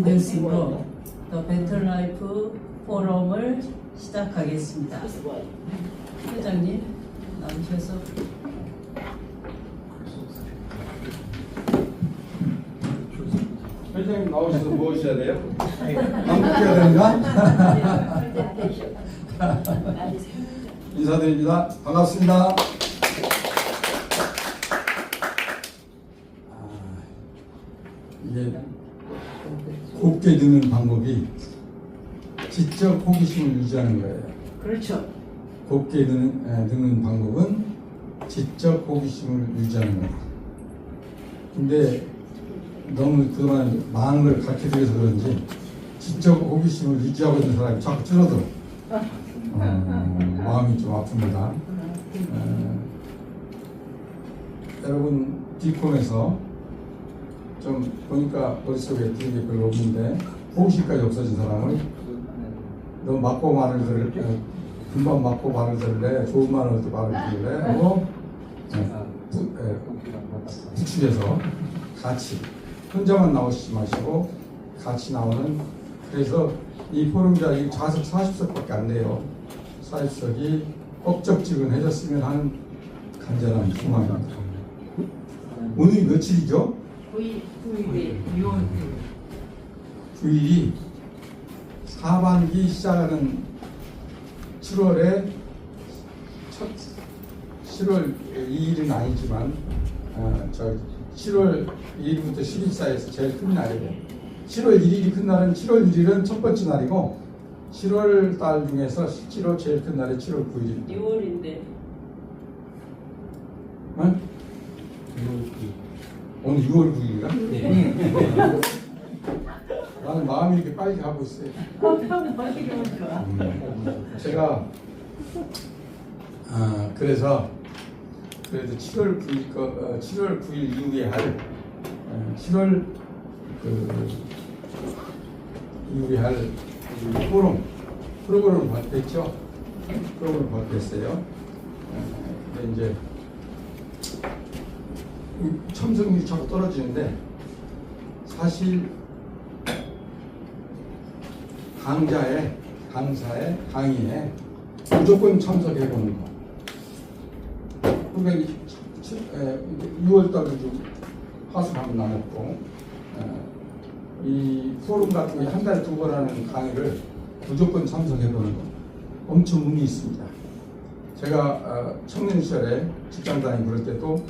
말씀으로 더 베터 라이프 포럼을 시작하겠습니다. 회장님 나오셔서 회장님 나오셔서 뭐 하셔야 돼요? 반복해야 되는가? 인사드립니다. 반갑습니다. 이게 곱게 드는 방법이 지적 호기심을 유지하는 거예요. 그렇죠. 곱게 드는 방법은 지적 호기심을 유지하는 거예요. 근데 너무 그동안 많은 걸 가르쳐드려서 그런지 지적 호기심을 유지하고 있는 사람이 자꾸 줄어들어. 마음이 좀 아픕니다. 여러분 디콤에서 좀 보니까 머릿속에 드는 게 별로 없는데 호기심까지 없어진 사람을 너 맞고 말을 들을 금방 맞고 말을 들을래 좋은 말을 또 말을 들을래 하고 부축해서 같이 혼자만 나오시지 마시고 같이 나오는. 그래서 이 포럼자 이 좌석 40석밖에 안 돼요. 40석이 꼭적지근해졌으면 하는 간절한 소망입니다. 오늘이 며칠이죠? 9일에 6월 9일이 하반기 시작하는 7월에 7월 2일은 아니지만 7월 2일부터 10일 사이에서 제일 큰 날이에요. 7월 1일이 큰 날은 7월 1일은 첫 번째 날이고 7월 달 중에서 실제로 제일 큰 날이 7월 9일입니다. 6월인데 어? 오늘 6월 9일인가? 네. 나는 마음이 이렇게 빨리 가고 있어요. 제가 그래서 그래도 7월 9일 이후에 할 7월 이후에 할 프로그램을 받겠죠. 프로그램을 받겠어요. 근데 이제 참석률이 자꾸 떨어지는데 사실 강사의 강의에 무조건 참석해보는 거. 그러니까 6월달에 좀 화수를 한번 나눴고 이 포럼 같은 게 한 달에 2번 하는 강의를 무조건 참석해보는 거 엄청 의미 있습니다. 제가 청년 시절에 직장 다니고 그럴 때도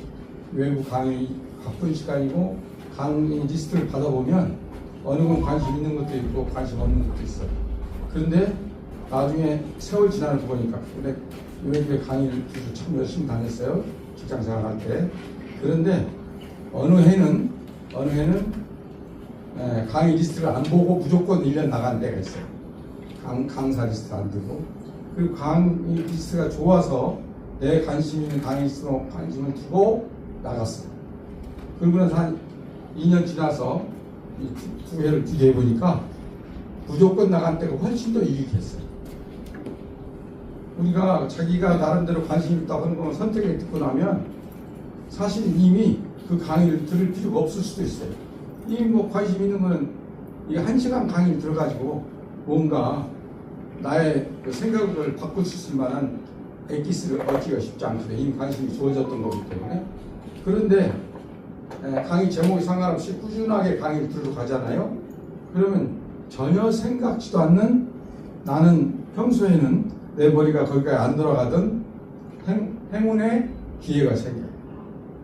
외부 강의 바쁜 시간이고 강의 리스트를 받아보면 어느 건 관심 있는 것도 있고 관심 없는 것도 있어요. 그런데 나중에 세월 지나서 보니까 근데 요즘에 강의를 참 열심히 다녔어요. 직장 생활할 때. 그런데 어느 해는 강의 리스트를 안 보고 무조건 1년 나간 데가 있어요. 강사 리스트를 안 들고. 그리고 강의 리스트가 좋아서 내 관심 있는 강의 리스트로 관심을 두고 나갔어요. 그러고 나서 한 2년 지나서 이 두 해를 비교해 보니까 무조건 나간 때가 훨씬 더 유익했어요. 우리가 자기가 나름대로 관심 있다고 하는 걸 선택해 듣고 나면 사실 이미 그 강의를 들을 필요가 없을 수도 있어요. 이미 뭐 관심 있는 거는 이 1시간 강의를 들어가지고 뭔가 나의 그 생각을 바꿀 수 있을 만한 엑기스를 얻기가 쉽지 않거든요. 이미 관심이 좋아졌던 거기 때문에. 그런데 강의 제목이 상관없이 꾸준하게 강의를 들러 가잖아요. 그러면 전혀 생각지도 않는 나는 평소에는 내 머리가 거기까지 안 돌아가던 행운의 기회가 생겨요.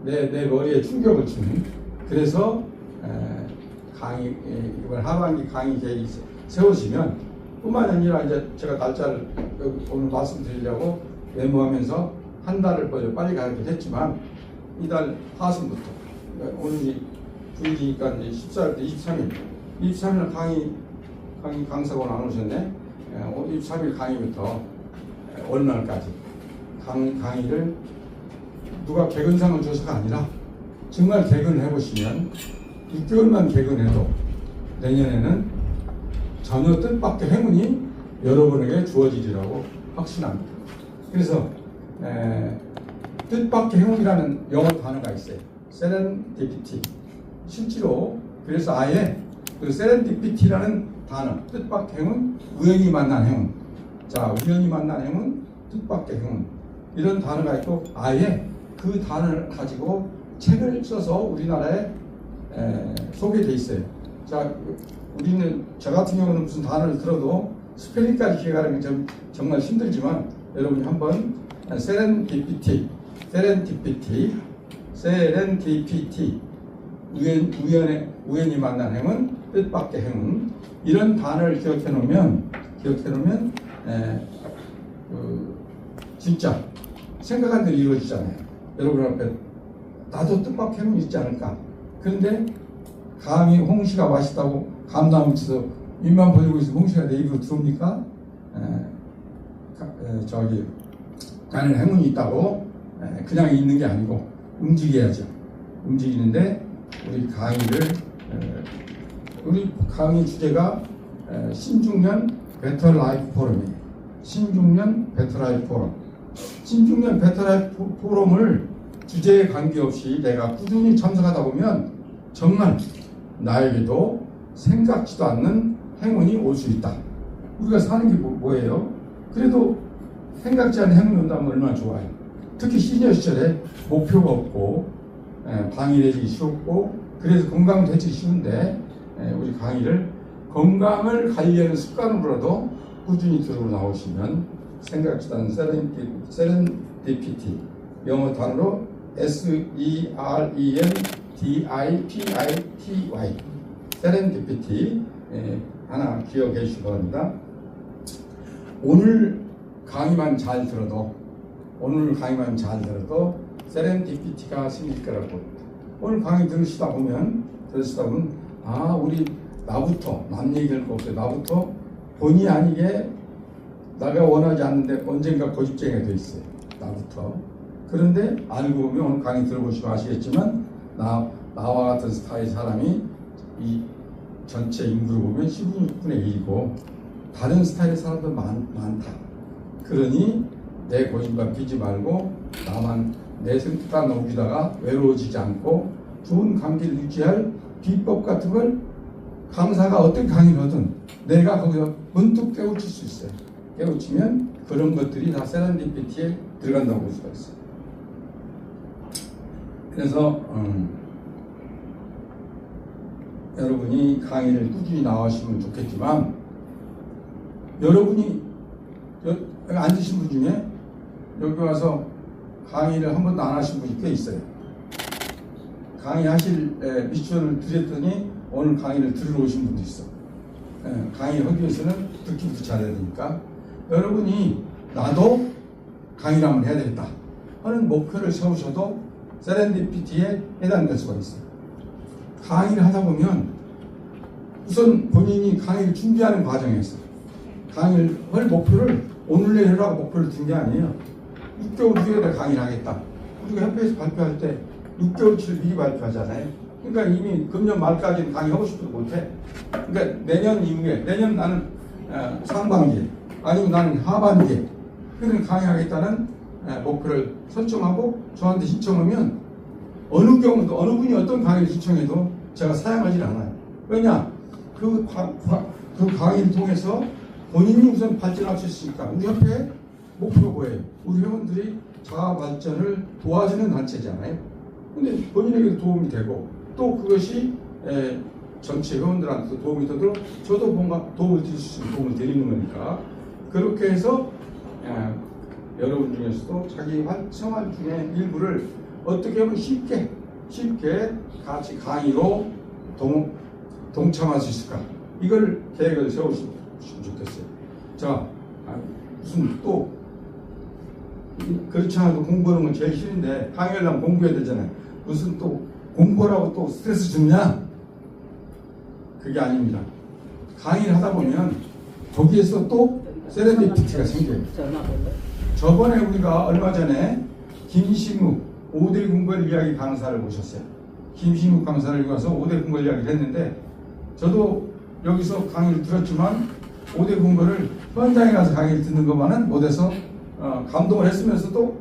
내 머리에 충격을 주는. 그래서 강의 이번 하반기 강의 계획이 세워지면 뿐만 아니라 이제 제가 날짜를 오늘 말씀드리려고 메모하면서 한 달을 빨리 가기도 했지만 이달 하순부터 오늘이 9일이니까 이제 14일, 23일 강사가 안 오셨네. 23일 강의부터 어느 날까지 강의를 누가 개근상을 줘서가 아니라 정말 개근을 해보시면 6개월만 개근해도 내년에는 전혀 뜻밖의 행운이 여러분에게 주어지리라고 확신합니다. 그래서 뜻밖의 행운이라는 영어 단어가 있어요. serendipity. 실제로 그래서 아예 그 세렌디피티라는 단어, 뜻밖의 행운, 우연히 만난 행운. 자, 우연히 만난 행운, 뜻밖의 행운. 이런 단어가 있고 아예 그 단어를 가지고 책을 써서 우리나라에 소개돼 있어요. 자, 우리는 저 같은 경우는 무슨 단어를 들어도 스펠링까지 기억하는 게 정말 힘들지만 여러분이 한번 세렌디피티 우연히 만난 행운, 뜻밖의 행운 이런 단어를 기억해 놓으면 진짜 생각한 대로 이루어지잖아요. 여러분 앞에 나도 뜻밖의 행운이 있지 않을까. 그런데 감히 홍시가 맛있다고 감나무 쳐서 입만 벌리고 있으면 홍시가 내 입으로 들어옵니까? 나는 행운이 있다고 그냥 있는 게 아니고 움직여야죠. 움직이는데 우리 강의 주제가 신중년 베터 라이프 포럼이에요. 신중년 베터 라이프 포럼. 신중년 베터 라이프 포럼을 주제에 관계없이 내가 꾸준히 참석하다 보면 정말 나에게도 생각지도 않는 행운이 올 수 있다. 우리가 사는 게 뭐예요? 그래도 생각지 않은 행운이 온다면 얼마나 좋아요. 특히 시니어 시절에 목표가 없고 방해되기 쉬웠고 그래서 건강되기 쉬운데 우리 강의를 건강을 관리하는 습관으로라도 꾸준히 들고 나오시면 생각지도 않은 세렌디피티 영어 단어로 SERENDIPITY 세렌디피티 하나 기억해 주시기 바랍니다. 오늘 강의만 잘 들어도 세렌디피티가 생길 거라고 봅니다. 오늘 강의 들으시다 보면 우리 나부터 남 얘기할 거 없어요. 나부터 본의 아니게 내가 원하지 않는데 언젠가 고집쟁이가 돼 있어요. 나부터. 그런데 알고 보면 오늘 강의 들어보시면 아시겠지만 나와 같은 스타일 사람이 이 전체 인구를 보면 16분의 1이고 다른 스타일의 사람도 많다. 그러니 내 고집만 피지 말고 나만 내 생각만 넘기다가 외로워지지 않고 좋은 관계를 유지할 비법 같은 걸 강사가 어떤 강의를 하든 내가 거기서 문득 깨우칠 수 있어요. 깨우치면 그런 것들이 다 세렌디피티에 들어간다고 볼 수가 있어요. 그래서 여러분이 강의를 꾸준히 나오시면 좋겠지만 여러분이 여기 앉으신 분 중에 여기 와서 강의를 한 번도 안 하신 분이 꽤 있어요. 강의하실 미션을 드렸더니 오늘 강의를 들으러 오신 분도 있어. 강의하기 위해서는 듣기부터 잘해야 되니까 여러분이 나도 강의를 한번 해야 되겠다 하는 목표를 세우셔도 세렌디피티에 해당될 수가 있어요. 강의를 하다 보면 우선 본인이 강의를 준비하는 과정에서 강의를 할 목표를 오늘 내일 하라고 목표를 둔 게 아니에요. 6개월 후에 내가 강의를 하겠다. 우리가 협회에서 발표할 때 6개월치를 미리 발표하잖아요. 그러니까 이미 금년 말까지는 강의하고 싶어도 못해. 그러니까 내년 이후에 내년 나는 상반기에 아니면 나는 하반기에 그런 강의하겠다는 목표를 설정하고 저한테 신청하면 어느 경우도 어느 분이 어떤 강의를 신청해도 제가 사양하지 않아요. 왜냐? 그 강의를 통해서 본인이 우선 발전할 수 있으니까. 우리 협회 목표가 뭐예요? 우리 회원들이 자아 발전을 도와주는 단체잖아요. 근데 본인에게도 도움이 되고 또 그것이 전체 회원들한테도 도움이 되도록 저도 뭔가 도움을 드릴 수 있는 도움을 드리는 거니까 그렇게 해서 여러분 중에서도 자기 생활 중에 일부를 어떻게 하면 쉽게 같이 강의로 동참할 수 있을까? 이걸 계획을 세우시면 좋겠어요. 자, 무슨 또 그렇지 않아도 공부하는 건 제일 싫은데 강의를 하면 공부해야 되잖아요. 무슨 또 공부라고 또 스트레스 줍냐? 그게 아닙니다. 강의를 하다 보면 거기에서 또 세렌디피티가 생겨요. 저번에 우리가 얼마 전에 김시묵 5대 궁궐 이야기 강사를 모셨어요. 김시묵 강사를 와서 5대 궁궐 이야기를 했는데 저도 여기서 강의를 들었지만 5대 궁궐을 현장에 가서 강의를 듣는 것만은 못해서 감동을 했으면서도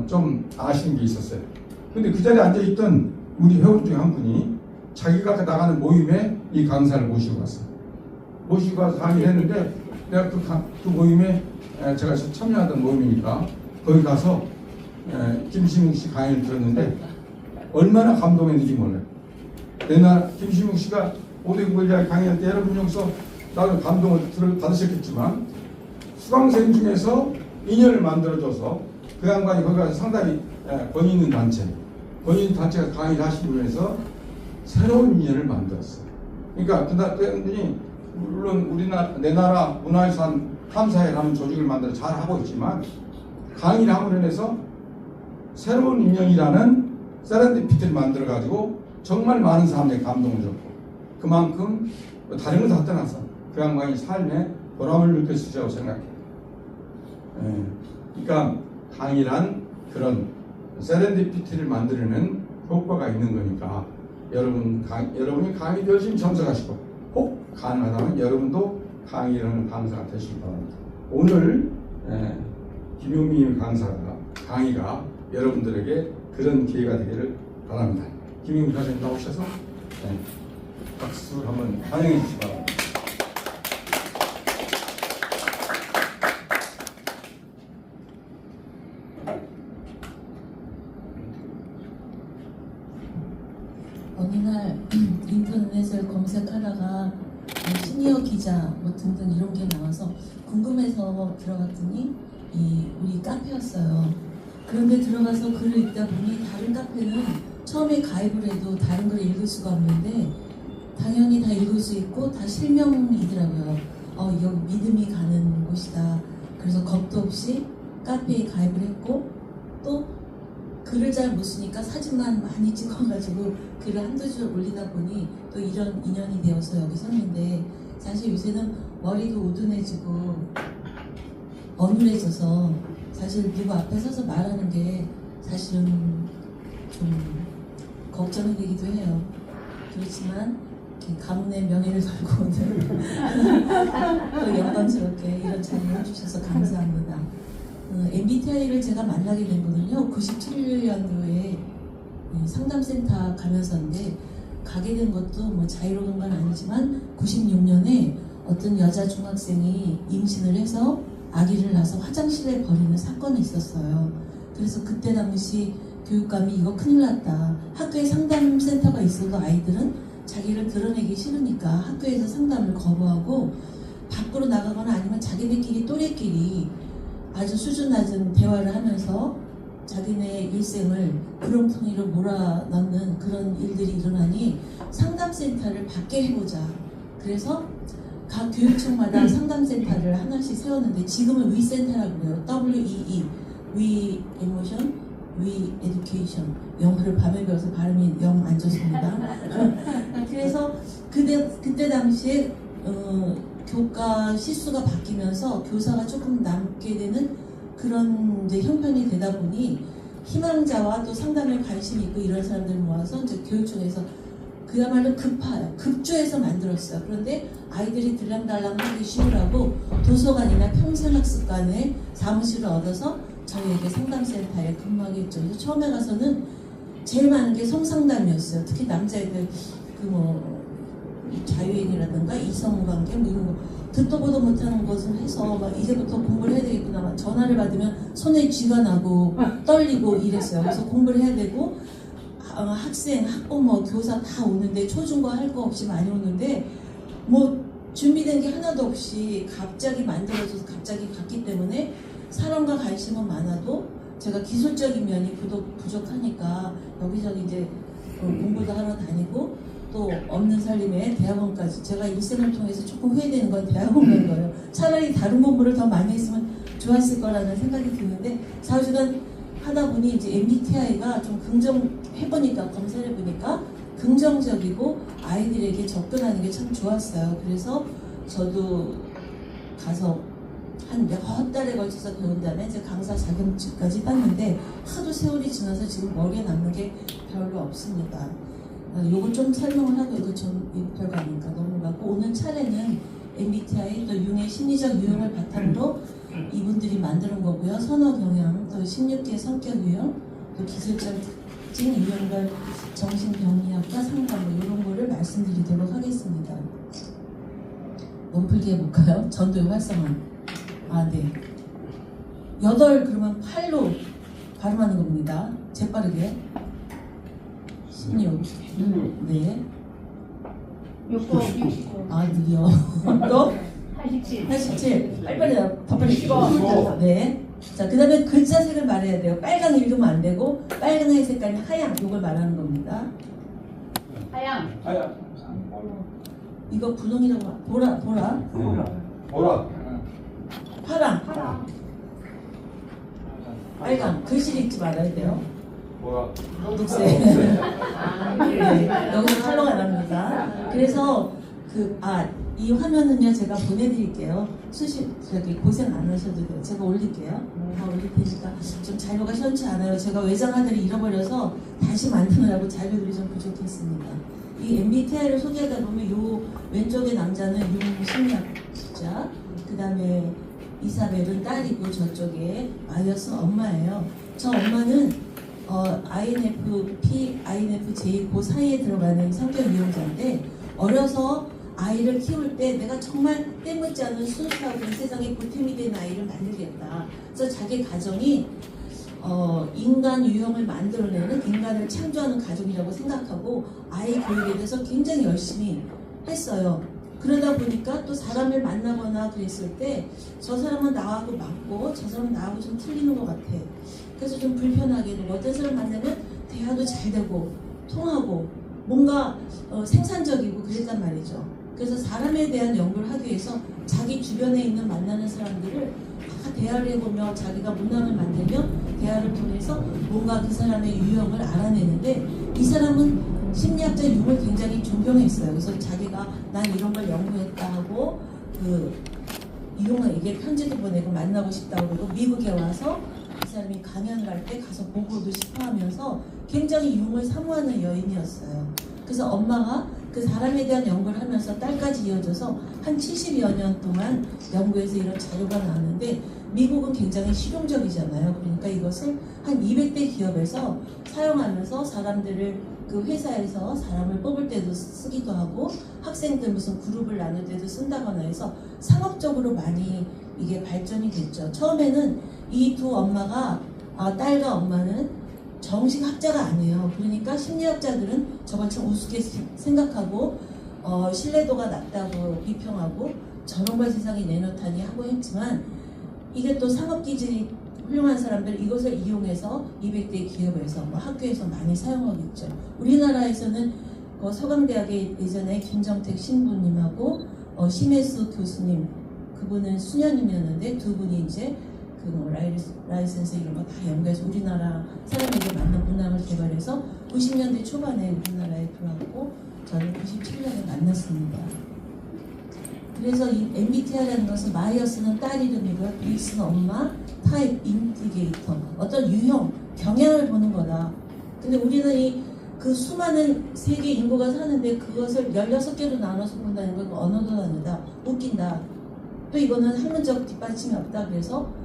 좀 아쉬운 게 있었어요. 근데 그 자리에 앉아있던 우리 회원 중에 한 분이 자기가 나가는 모임에 이 강사를 모시고 갔어. 모시고 가서 강의를 했는데 내가 그 모임에 제가 참여하던 모임이니까 거기 가서 김시묵 씨 강의를 들었는데 얼마나 감동했는지 몰라요. 김시묵 씨가 오대구글자의 강의할 때 여러분 여기서 나도 감동을 받으셨겠지만 수강생 중에서 인연을 만들어줘서 그 양반이 거기 가서 상당히 권위 있는 단체가 강의를 하시면서 새로운 인연을 만들었어요. 그러니까 그분이 물론 내 나라 문화유산 탐사회라는 조직을 만들어 잘 하고 있지만 강의를 함으로 인해서 새로운 인연이라는 세렌디피티를 만들어 가지고 정말 많은 사람들이 감동을 줬고 그만큼 다른 걸 다 떠나서 그 양반이 삶에 보람을 느꼈을 거라고 생각해요. 그러니까 강의란 그런 세렌디피티를 만들어내는 효과가 있는 거니까 여러분이 강의 열심히 참석하시고 꼭 가능하다면 여러분도 강의라는 강사가 되시기 바랍니다. 오늘 김용민 강의가 여러분들에게 그런 기회가 되기를 바랍니다. 김용민 강사님 나오셔서 박수 한번 환영해 주시기 바랍니다. 어느 날 인터넷을 검색하다가 시니어 기자 뭐 등등 이런 게 나와서 궁금해서 들어갔더니 우리 카페였어요. 그런데 들어가서 글을 읽다 보니 다른 카페는 처음에 가입을 해도 다른 글을 읽을 수가 없는데 당연히 다 읽을 수 있고 다 실명이더라고요. 여기 믿음이 가는 곳이다. 그래서 겁도 없이 카페에 가입을 했고 또 글을 잘 못 쓰니까 사진만 많이 찍어가지고 글을 한두 줄 올리다 보니 또 이런 인연이 되어서 여기 섰는데 사실 요새는 머리도 우둔해지고 어눌해져서 사실 누구 앞에 서서 말하는 게 사실은 좀 걱정이 되기도 해요. 그렇지만 가문의 명예를 걸고 오늘 또 영광스럽게 이런 자리를 해주셔서 감사합니다. MBTI를 제가 만나게 된 거는요 97년도에 상담센터 가면서인데 가게 된 것도 뭐 자유로운 건 아니지만 96년에 어떤 여자 중학생이 임신을 해서 아기를 낳아서 화장실에 버리는 사건이 있었어요. 그래서 그때 당시 교육감이 이거 큰일 났다. 학교에 상담센터가 있어도 아이들은 자기를 드러내기 싫으니까 학교에서 상담을 거부하고 밖으로 나가거나 아니면 자기네끼리 또래끼리 아주 수준 낮은 대화를 하면서 자기네 일생을 구렁텅이로 몰아넣는 그런 일들이 일어나니 상담센터를 밖에 해보자. 그래서 각 교육청마다 상담센터를 하나씩 세웠는데 지금은 위센터라고 그래요. WEE, We Emotion, We Education. 영어를 밤에 배워서 발음이 영 안 좋습니다. 그래서 그때 당시에 교과 시수가 바뀌면서 교사가 조금 남게 되는 그런 이제 형편이 되다 보니 희망자와 또 상담에 관심이 있고 이런 사람들을 모아서 이제 교육청에서 그야말로 급조해서 만들었어요. 그런데 아이들이 들랑달랑 하기 쉬우라고 도서관이나 평생학습관에 사무실을 얻어서 저희에게 상담센터에 근무하게 했죠. 그래서 처음에 가서는 제일 많은 게 성상담이었어요. 특히 남자애들 자유인이라든가 이성관계 뭐 이런 거 듣도 보도 못하는 것을 해서 막 이제부터 공부를 해야 되겠구나. 막 전화를 받으면 손에 쥐가 나고 떨리고 이랬어요. 그래서 공부를 해야 되고 학생, 학부모, 교사 다 오는데 초중고 할 거 없이 많이 오는데 뭐 준비된 게 하나도 없이 갑자기 만들어져서 갑자기 갔기 때문에 사람과 관심은 많아도 제가 기술적인 면이 부족하니까 여기저기 이제 공부도 하러 다니고 또 없는 살림에 대학원까지 제가 일생을 통해서 조금 후회되는 건 대학원 간 거예요. 차라리 다른 공부를 더 많이 했으면 좋았을 거라는 생각이 드는데 4주간 하다 보니 이제 MBTI가 좀 해보니까 검사를 해보니까 긍정적이고 아이들에게 접근하는 게 참 좋았어요. 그래서 저도 가서 한 몇 달에 걸쳐서 배운 다음에 이제 강사 자격증까지 땄는데 하도 세월이 지나서 지금 머리에 남는 게 별로 없습니다. 요거 좀 설명을 하고 이거 좀 별거 아니니까 넘어가고 오늘 차례는 MBTI 또 융의 심리적 유형을 바탕으로 이분들이 만드는 거고요. 선호 경향, 또 16개 성격 유형, 또 기술적 특징, 유형별 정신병리학과 상담 뭐 이런 거를 말씀드리도록 하겠습니다. 몸풀기 해볼까요? 전도의 활성화. 아, 네. 8 그러면 8로 발음하는 겁니다. 재빠르게. 16. 네. 6번 아, 느려. 또 87 87. 빨리빨리 더 빨리. 15. 네. 자, 그 다음에 글자색을 말해야 돼요. 빨강 읽으면 안 되고 빨강의 색깔이 하양 이걸 말하는 겁니다. 하양 하야. 이거 분홍이라고 보라. 보라. 파랑. 파랑 빨강. 글씨를 읽지 말아야 돼요. 보라. 녹색. 아, 네, 여기서 컬러가 안 납니다. 그래서 이 화면은요 제가 보내드릴게요. 저기 고생 안 하셔도 돼요. 제가 올릴게요. 다 올릴 테니까 좀 자료가 시원치 않아요. 제가 외장하드를 잃어버려서 다시 만드느라고 자료들이 좀 부족했습니다. 이 MBTI를 소개하다 보면 요 왼쪽의 남자는 융심리학자, 그 다음에 이사벨은 딸이고 저쪽에 마이어스는 엄마예요. 저 엄마는 INFP, INFJ 그 사이에 들어가는 성격 유형자인데 어려서 아이를 키울 때 내가 정말 때묻지 않은 순수하고 세상에 보탬이 된 아이를 만들겠다. 그래서 자기 가정이 인간 유형을 만들어내는 인간을 창조하는 가족이라고 생각하고 아이 교육에 대해서 굉장히 열심히 했어요. 그러다 보니까 또 사람을 만나거나 그랬을 때 저 사람은 나하고 맞고 저 사람은 나하고 좀 틀리는 것 같아. 그래서 좀 불편하게 되고 어떤 사람 만나면 대화도 잘 되고 통하고 뭔가 생산적이고 그랬단 말이죠. 그래서 사람에 대한 연구를 하기 위해서 자기 주변에 있는 만나는 사람들을 다 대화를 해보며 자기가 문항을 만들며 대화를 통해서 뭔가 그 사람의 유형을 알아내는데 이 사람은 심리학자 융을 굉장히 존경했어요. 그래서 자기가 난 이런 걸 연구했다 하고 융에게 편지도 보내고 만나고 싶다고 그러고 미국에 와서 이 사람이 강연을 할 때 가서 보고도 싶어 하면서 굉장히 융을 사모하는 여인이었어요. 그래서 엄마가 그 사람에 대한 연구를 하면서 딸까지 이어져서 한 70여 년 동안 연구해서 이런 자료가 나왔는데 미국은 굉장히 실용적이잖아요. 그러니까 이것을 한 200대 기업에서 사용하면서 사람들을 그 회사에서 사람을 뽑을 때도 쓰기도 하고 학생들 무슨 그룹을 나눌 때도 쓴다거나 해서 상업적으로 많이 이게 발전이 됐죠. 처음에는 이 두 엄마가 딸과 엄마는 정식 학자가 아니에요. 그러니까 심리학자들은 저걸 참 우습게 생각하고 신뢰도가 낮다고 비평하고 저런 걸 세상에 내놓다니 하고 했지만 이게 또 상업 기질이 훌륭한 사람들 이것을 이용해서 200대 기업에서 학교에서 많이 사용하고 있죠. 우리나라에서는 서강대학의 예전에 김정택 신부님하고 심혜수 교수님 그분은 수녀님이었는데 두 분이 이제 라이센스 이런 거 다 연구해서 우리나라 사람에게 맞는 문항을 개발해서 90년대 초반에 우리나라에 들어왔고 저는 97년에 만났습니다. 그래서 이 MBTI라는 것은 마이어스는 딸 이름이고요. 브리스는 엄마, 타입, 인티게이터 어떤 유형, 경향을 보는 거다. 근데 우리는 그 수많은 세계 인구가 사는데 그것을 16개로 나눠서 본다는 건 언어도 다르다. 웃긴다. 또 이거는 학문적 뒷받침이 없다. 그래서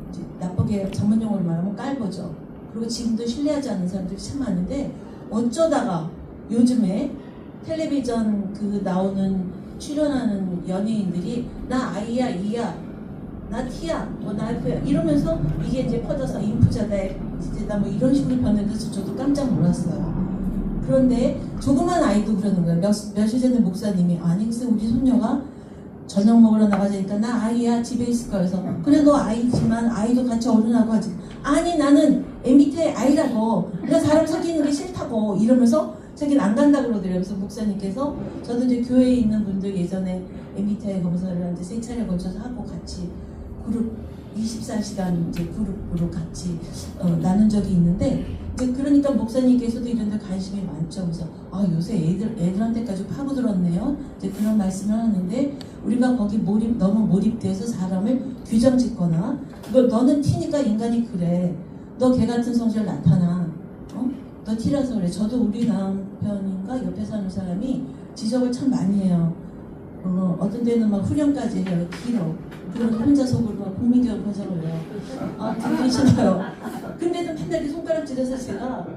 이제 나쁘게 전문 용어로 말하면 깔보죠. 그리고 지금도 신뢰하지 않는 사람들이 참 많은데 어쩌다가 요즘에 텔레비전 나오는 출연하는 연예인들이 나 I야, E야, 나 T야, 나 F야 이러면서 이게 이제 퍼져서 인프자다, X제다 뭐 이런 식으로 변해서 저도 깜짝 놀랐어요. 그런데 조그만 아이도 그러는 거예요. 며칠 전에 목사님이 아니 글쎄 우리 손녀가 저녁 먹으러 나가자니까 나 아이야 집에 있을 거야. 그래서 그래 너 아이지만 아이도 같이 어른하고 하지. 아니 나는 MBTI 아이라고 내가 사람 사귀는 게 싫다고 이러면서 자기는 안 간다 그러더래요. 그래서 목사님께서 저도 이제 교회에 있는 분들 예전에 MBTI 검사를 이제 3차례 걸쳐서 하고 같이 그룹 24시간 이제 그룹으로 같이 나눈 적이 있는데 이제 그러니까 목사님께서도 이런 데 관심이 많죠. 그래서 요새 애들한테까지 파고들었네요. 이제 그런 말씀을 하는데 우리가 거기 너무 몰입돼서 사람을 규정 짓거나 너는 T니까 인간이 그래. 너 개 같은 성질 나타나. 너 T라서 그래. 저도 우리 남편인가 옆에 사는 사람이 지적을 참 많이 해요. 어떤 데는 막 후렴까지 해요. 길어. 그런 혼자 속으로 막 국민교육 분석을 해요. 듣기 싫어요. 근데도 맨날 손가락질해서 제가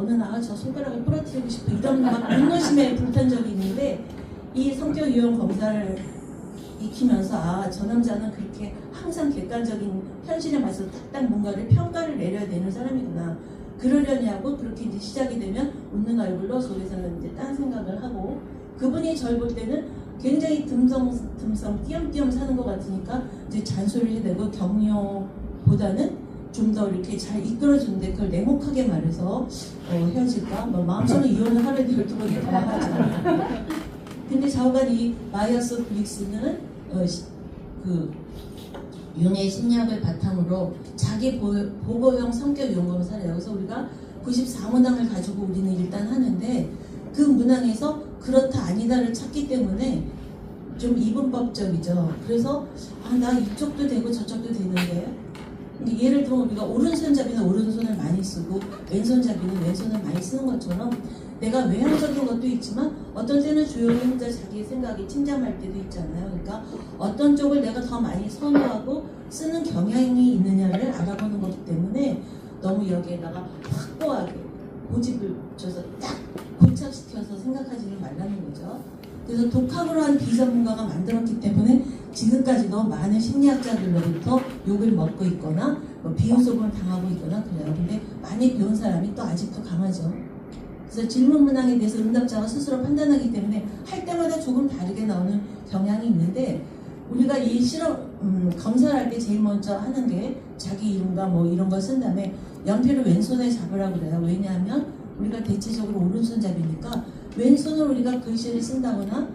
너는 저 손가락을 부러뜨리고 싶어 이런 막 분노심에 불탄적이 있는데 이 성격 유형 검사를 익히면서 저 남자는 그렇게 항상 객관적인 현실에 맞서 딱딱 뭔가를 평가를 내려야 되는 사람이구나. 그러려냐고 그렇게 이제 시작이 되면 웃는 얼굴로 속에서는 이제 딴 생각을 하고 그분이 절 볼 때는 굉장히 듬성 띄엄띄엄 사는 것 같으니까 이제 잔소리를 해대고 격려보다는 좀 더 이렇게 잘 이끌어주는데 그걸 냉혹하게 말해서 헤어질까? 뭐 마음속으로 이혼을 하루에 12번이 더 하잖아요. 근데 좌우간 이 마이어스 브릭스는 그 윤회 심리학을 바탕으로 자기 보고형 성격 연구를 살아요. 그래서 우리가 94문항을 가지고 우리는 일단 하는데 그 문항에서 그렇다 아니다를 찾기 때문에 좀 이분법적이죠. 그래서 나 이쪽도 되고 저쪽도 되는데 예를 들어 우리가 오른손잡이는 오른손을 많이 쓰고 왼손잡이는 왼손을 많이 쓰는 것처럼 내가 외향적인 것도 있지만 어떤 때는 조용히 혼자 자기의 생각이 침잠할 때도 있잖아요. 그러니까 어떤 쪽을 내가 더 많이 선호하고 쓰는 경향이 있느냐를 알아보는 거기 때문에 너무 여기에다가 확고하게 고집을 줘서 딱 고착시켜서 생각하지는 말라는 거죠. 그래서 독학으로 한 비전문가가 만들었기 때문에 지금까지도 많은 심리학자들로부터 욕을 먹고 있거나 비웃음을 당하고 있거나 그래요. 근데 많이 배운 사람이 또 아직도 강하죠. 그래서 질문 문항에 대해서 응답자가 스스로 판단하기 때문에 할 때마다 조금 다르게 나오는 경향이 있는데 우리가 이 검사를 할 때 제일 먼저 하는 게 자기 이름과 뭐 이런 걸 쓴 다음에 연필을 왼손에 잡으라고 그래요. 왜냐하면 우리가 대체적으로 오른손잡이니까 왼손으로 우리가 글씨를 쓴다거나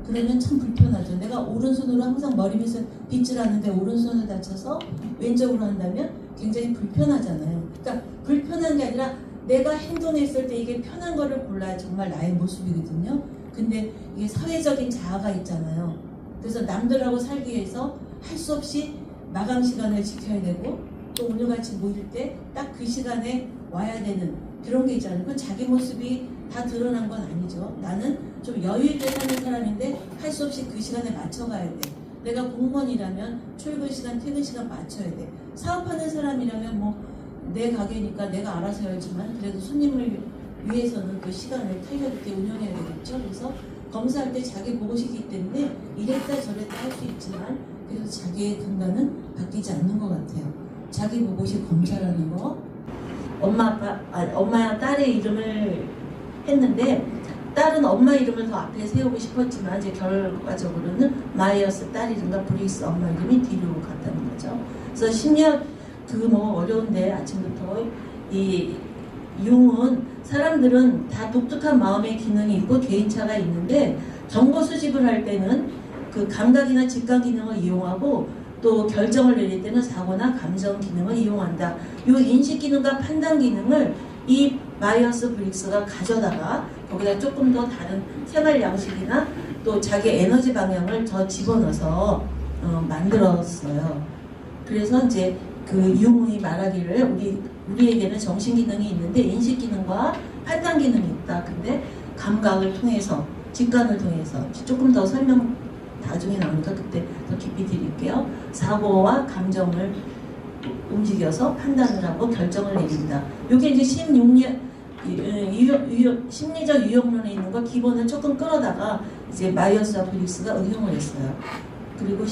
그러면 참 불편하죠. 내가 오른손으로 항상 머리 밑에 빗질 하는데 오른손을 다쳐서 왼쪽으로 한다면 굉장히 불편하잖아요. 그러니까 불편한 게 아니라 내가 행동했을 때 이게 편한 거를 골라야 정말 나의 모습이거든요. 근데 이게 사회적인 자아가 있잖아요. 그래서 남들하고 살기 위해서 할 수 없이 마감 시간을 지켜야 되고 또 오늘같이 모일 때 딱 그 시간에 와야 되는 그런 게 있잖아요. 그건 자기 모습이 다 드러난 건 아니죠. 나는 좀 여유 있게 사는 사람인데 할 수 없이 그 시간에 맞춰가야 돼. 내가 공무원이라면 출근 시간, 퇴근 시간 맞춰야 돼. 사업하는 사람이라면 뭐 내 가게니까 내가 알아서 열지만 그래도 손님을 위해서는 그 시간을 탄력있게 운영해야 되겠죠. 그래서 검사할 때 자기 보고시기 때문에 이랬다 저랬다 할 수 있지만 그래도 자기의 근간은 바뀌지 않는 것 같아요. 자기 보고시 검사라는 거 엄마와 딸의 이름을 했는데 딸은 엄마 이름을 더 앞에 세우고 싶었지만 이제 결과적으로는 마이어스 딸 이름과 브릭스 엄마 이름이 뒤로 갔다는 거죠. 그래서 심리학 뭐 어려운데 아침부터 이 융은 사람들은 다 독특한 마음의 기능이 있고 개인차가 있는데 정보 수집을 할 때는 그 감각이나 직감 기능을 이용하고 또 결정을 내릴 때는 사고나 감정 기능을 이용한다. 이 인식 기능과 판단 기능을 이 마이어스 브릭스가 가져다가 거기다 조금 더 다른 생활 양식이나 또 자기 에너지 방향을 더 집어넣어서 만들었어요. 그래서 이제 그 융이 말하기를 우리에게는 정신 기능이 있는데 인식 기능과 판단 기능이 있다. 근데 감각을 통해서 직감을 통해서 조금 더 설명 나중에 나오니까 그때 더 깊이 드릴게요. 사고와 감정을 움직여서 판단을 하고 결정을 내린다. 이게 이제 심리적 유형론에 있는 거 기본을 조금 끌어다가 이제 마이어스와 브릭스가 응용을 했어요. 그리고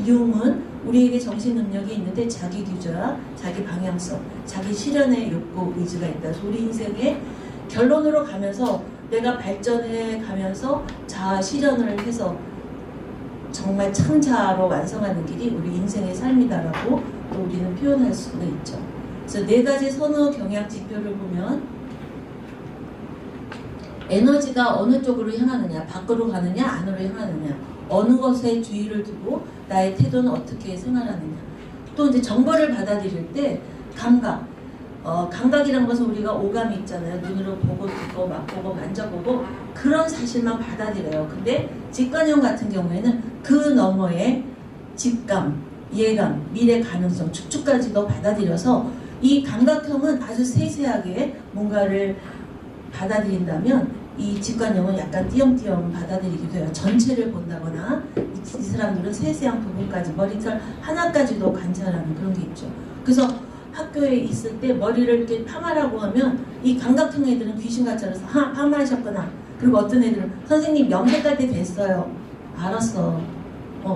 융은 우리에게 정신 능력이 있는데 자기 규제와 자기 방향성, 자기 실현의 욕구, 의지가 있다. 그래서 우리 인생의 결론으로 가면서 내가 발전해 가면서 자아 실현을 해서 정말 창자로 완성하는 길이 우리 인생의 삶이다라고 또 우리는 표현할 수가 있죠. 그래서 4가지 선호 경향 지표를 보면 에너지가 어느 쪽으로 향하느냐, 밖으로 가느냐, 안으로 향하느냐, 어느 것에 주의를 두고 나의 태도는 어떻게 생활하느냐. 또 이제 정보를 받아들일 때 감각, 감각이라는 것은 우리가 오감이 있잖아요. 눈으로 보고 듣고 맛보고 만져보고 그런 사실만 받아들여요. 근데 직관형 같은 경우에는 그 너머에 직감, 예감, 미래 가능성, 축축까지도 받아들여서 이 감각형은 아주 세세하게 뭔가를 받아들인다면 이 직관형은 약간 띄엄띄엄 받아들이기도 해요. 전체를 본다거나 이 사람들은 세세한 부분까지 머리털 하나까지도 관찰하는 그런 게 있죠. 그래서 학교에 있을 때 머리를 이렇게 파마라고 하면 이 감각형 애들은 귀신같이 알아서 파마하셨구나. 그리고 어떤 애들은 선생님 염색할 때 됐어요. 알았어.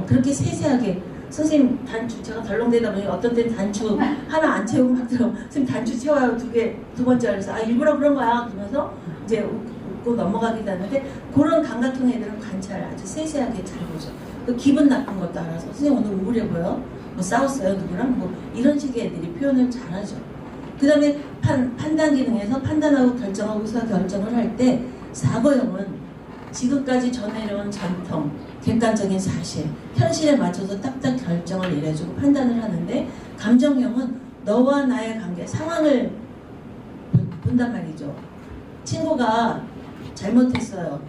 그렇게 세세하게 선생님 단추 제가 덜렁대다 보니 어떤 때는 단추 하나 안 채우고 막 들어 선생님 단추 채워요 두 번째 그래서 일부러 그런 거야 그러면서 이제 웃고 넘어가기도 하는데 그런 감각형 애들은 관찰 아주 세세하게 잘 보죠. 그 기분 나쁜 것도 알아서 선생님 오늘 우울해 보여? 뭐 싸웠어요 누구랑? 뭐 이런 식의 애들이 표현을 잘하죠. 그 다음에 판단 기능에서 판단하고 결정하고 의사 결정을 할 때 사고형은 지금까지 전해려온 전통, 객관적인 사실, 현실에 맞춰서 딱딱 결정을 내려주고 판단을 하는데 감정형은 너와 나의 관계, 상황을 본단 말이죠. 친구가 잘못했어요.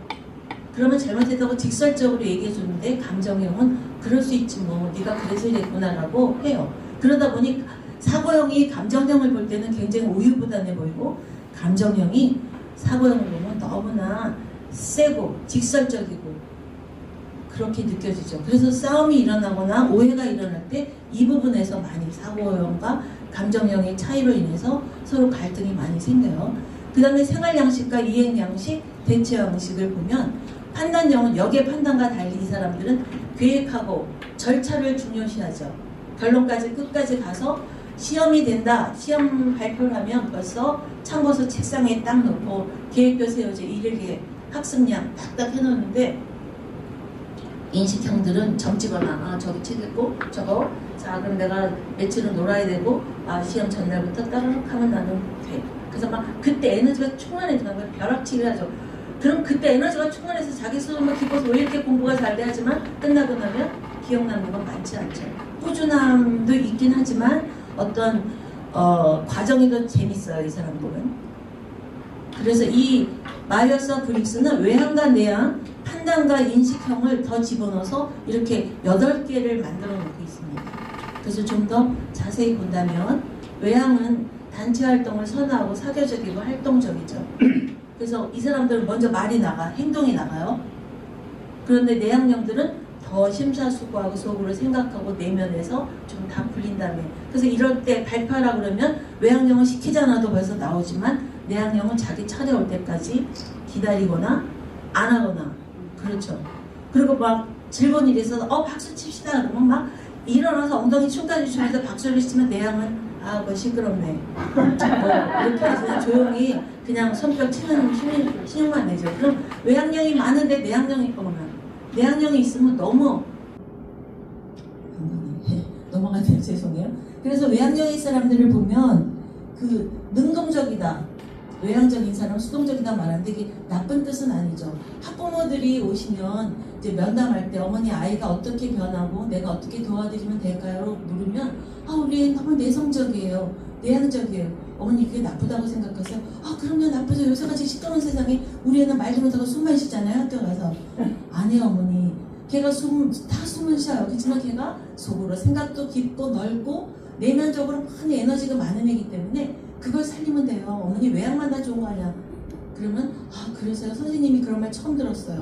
그러면 잘못했다고 직설적으로 얘기해 주는데 감정형은 그럴 수 있지 뭐 네가 그래서 이랬구나라고 해요. 그러다 보니 사고형이 감정형을 볼 때는 굉장히 우유부단해 보이고 감정형이 사고형을 보면 너무나 세고 직설적이고 그렇게 느껴지죠. 그래서 싸움이 일어나거나 오해가 일어날 때 이 부분에서 많이 사고형과 감정형의 차이로 인해서 서로 갈등이 많이 생겨요. 그 다음에 생활양식과 이행양식, 대처양식을 보면 판단형은 역의 판단과 달리 이 사람들은 계획하고 절차를 중요시하죠. 결론까지 끝까지 가서 시험이 된다. 시험 발표를 하면 벌써 참고서 책상에 딱 놓고 계획표 세워져 일일계 학습량 딱딱 해놓는데 인식형들은 점찍거나 저기 책 읽고 저거 자 그럼 내가 며칠은 놀아야 되고 시험 전날부터 따르륵 하면 나는 돼. 그래서 막 그때 에너지가 충만해지는 거예요. 벼락치기를 하죠. 그럼 그때 에너지가 충만해서 자기 스스로 막 기뻐서 왜 이렇게 공부가 잘 돼 하지만 끝나고 나면 기억나는 건 많지 않죠. 꾸준함도 있긴 하지만 어떤 과정이 더 재밌어요. 이 사람들은. 그래서 이 마이어스와 브릭스는 외향과 내향, 판단과 인식형을 더 집어넣어서 이렇게 8개를 만들어 놓고 있습니다. 그래서 좀 더 자세히 본다면 외향은 단체 활동을 선호하고 사교적이고 활동적이죠. 그래서 이 사람들은 먼저 말이 나가, 행동이 나가요. 그런데 내향형들은 더 심사숙고하고 속으로 생각하고 내면에서 좀 다 풀린 다음에 그래서 이럴 때 발표하라 그러면 외향형은 시키지 않아도 벌써 나오지만 내향형은 자기 차례 올 때까지 기다리거나 안 하거나 그렇죠. 그리고 막 즐거운 일이 있어서 박수 칩시다 그러면 막 일어나서 엉덩이 춤까지 추면서 박수를 치면 내향은 뭐 시끄럽네 이렇게 해서 조용히 그냥 손뼉 치는 신용만 내죠. 그럼 외향형이 많은데 내향형이 없거나 내향형이 있으면 너무 넘어가네요. 죄송해요. 그래서 외향형의 사람들을 보면 그 능동적이다. 외향적인 사람 수동적이다 말하는데 이게 나쁜 뜻은 아니죠. 학부모들이 오시면 이제 면담할 때 어머니 아이가 어떻게 변하고 내가 어떻게 도와드리면 될까요? 물으면 우리 애 너무 내성적이에요. 내향적이에요. 어머니 그게 나쁘다고 생각하세요? 그럼요 나쁘죠. 요새같이 시끄러운 세상에 우리 애는 말도 못하고 숨만 쉬잖아요. 학교 가서. 아니에요 어머니. 걔가 다 숨을 쉬어요. 그렇지만 걔가 속으로 생각도 깊고 넓고 내면적으로 많은 에너지가 많은 애기 때문에 그걸 살리면 돼요. 어머니 외향만 다 좋은 거 아니야. 그러면 그래서요. 선생님이 그런 말 처음 들었어요.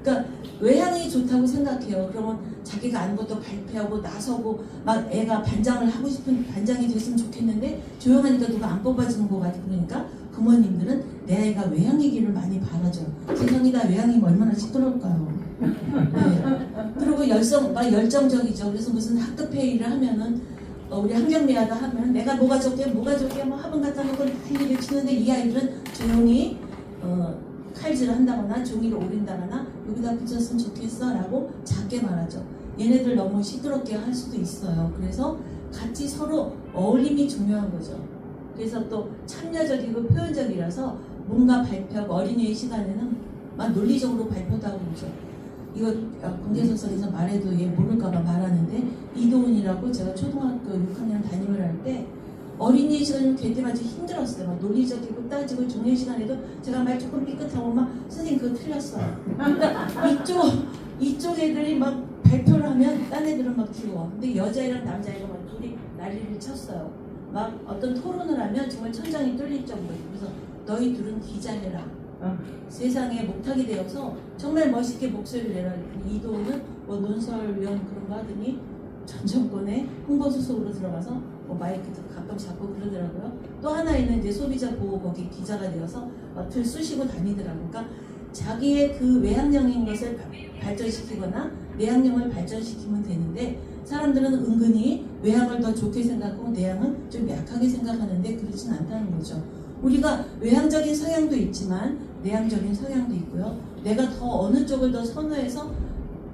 그러니까 외향이 좋다고 생각해요. 그러면 자기가 아는 것도 발표하고 나서고 막 애가 반장을 하고 싶은 반장이 됐으면 좋겠는데 조용하니까 누가 안 뽑아주는 거 같고 그러니까 부모님들은 내 아이가 외향이기를 많이 바라죠. 세상에다 외향이면 얼마나 시끄러울까요. 네. 그리고 열정적이죠. 그래서 무슨 학급 회의를 하면은 우리 한경미하다 하면 내가 뭐가 좋게 뭐 화분 갖다 놓고 난리를 치는데 이 아이들은 조용히 칼질을 한다거나 종이를 오린다거나 여기다 붙였으면 좋겠어 라고 작게 말하죠. 얘네들 너무 시끄럽게 할 수도 있어요. 그래서 같이 서로 어울림이 중요한 거죠. 그래서 또 참여적이고 표현적이라서 뭔가 발표하고 어린이의 시간에는 막 논리적으로 발표도 하고 그러죠. 이거 공개석상에서 말해도 얘 모를까봐 말하는데 이도훈이라고 제가 초등학교 6학년 담임을 할 때 어린이 시간을 걔들한테 힘들었어요. 막 논리적이고 따지고 종례 시간에도 제가 말 조금 삐끗하고 막 선생님 그거 틀렸어요. 그러니까 이쪽 애들이 막 발표를 하면 딴 애들은 막 귀여워. 근데 여자애랑 남자애가 막 둘이 난리를 쳤어요. 막 어떤 토론을 하면 정말 천장이 뚫릴 정도로. 그래서 너희 둘은 기자해라. 세상에 목탁이 되어서 정말 멋있게 목소리를 내라. 이도훈은 뭐 논설위원 그런 거 하더니 전 정권의 홍보수석으로 들어가서 뭐 마이크도 가끔 잡고 그러더라고요. 또 하나는 이제 소비자 보호 거기 기자가 되어서 글 쑤시고 다니더라고요. 그러니까 자기의 그 외향형인 것을 발전시키거나 내향형을 발전시키면 되는데 사람들은 은근히 외향을 더 좋게 생각하고 내향은 좀 약하게 생각하는데 그렇진 않다는 거죠. 우리가 외향적인 성향도 있지만 내향적인 성향도 있고요. 내가 더 어느 쪽을 더 선호해서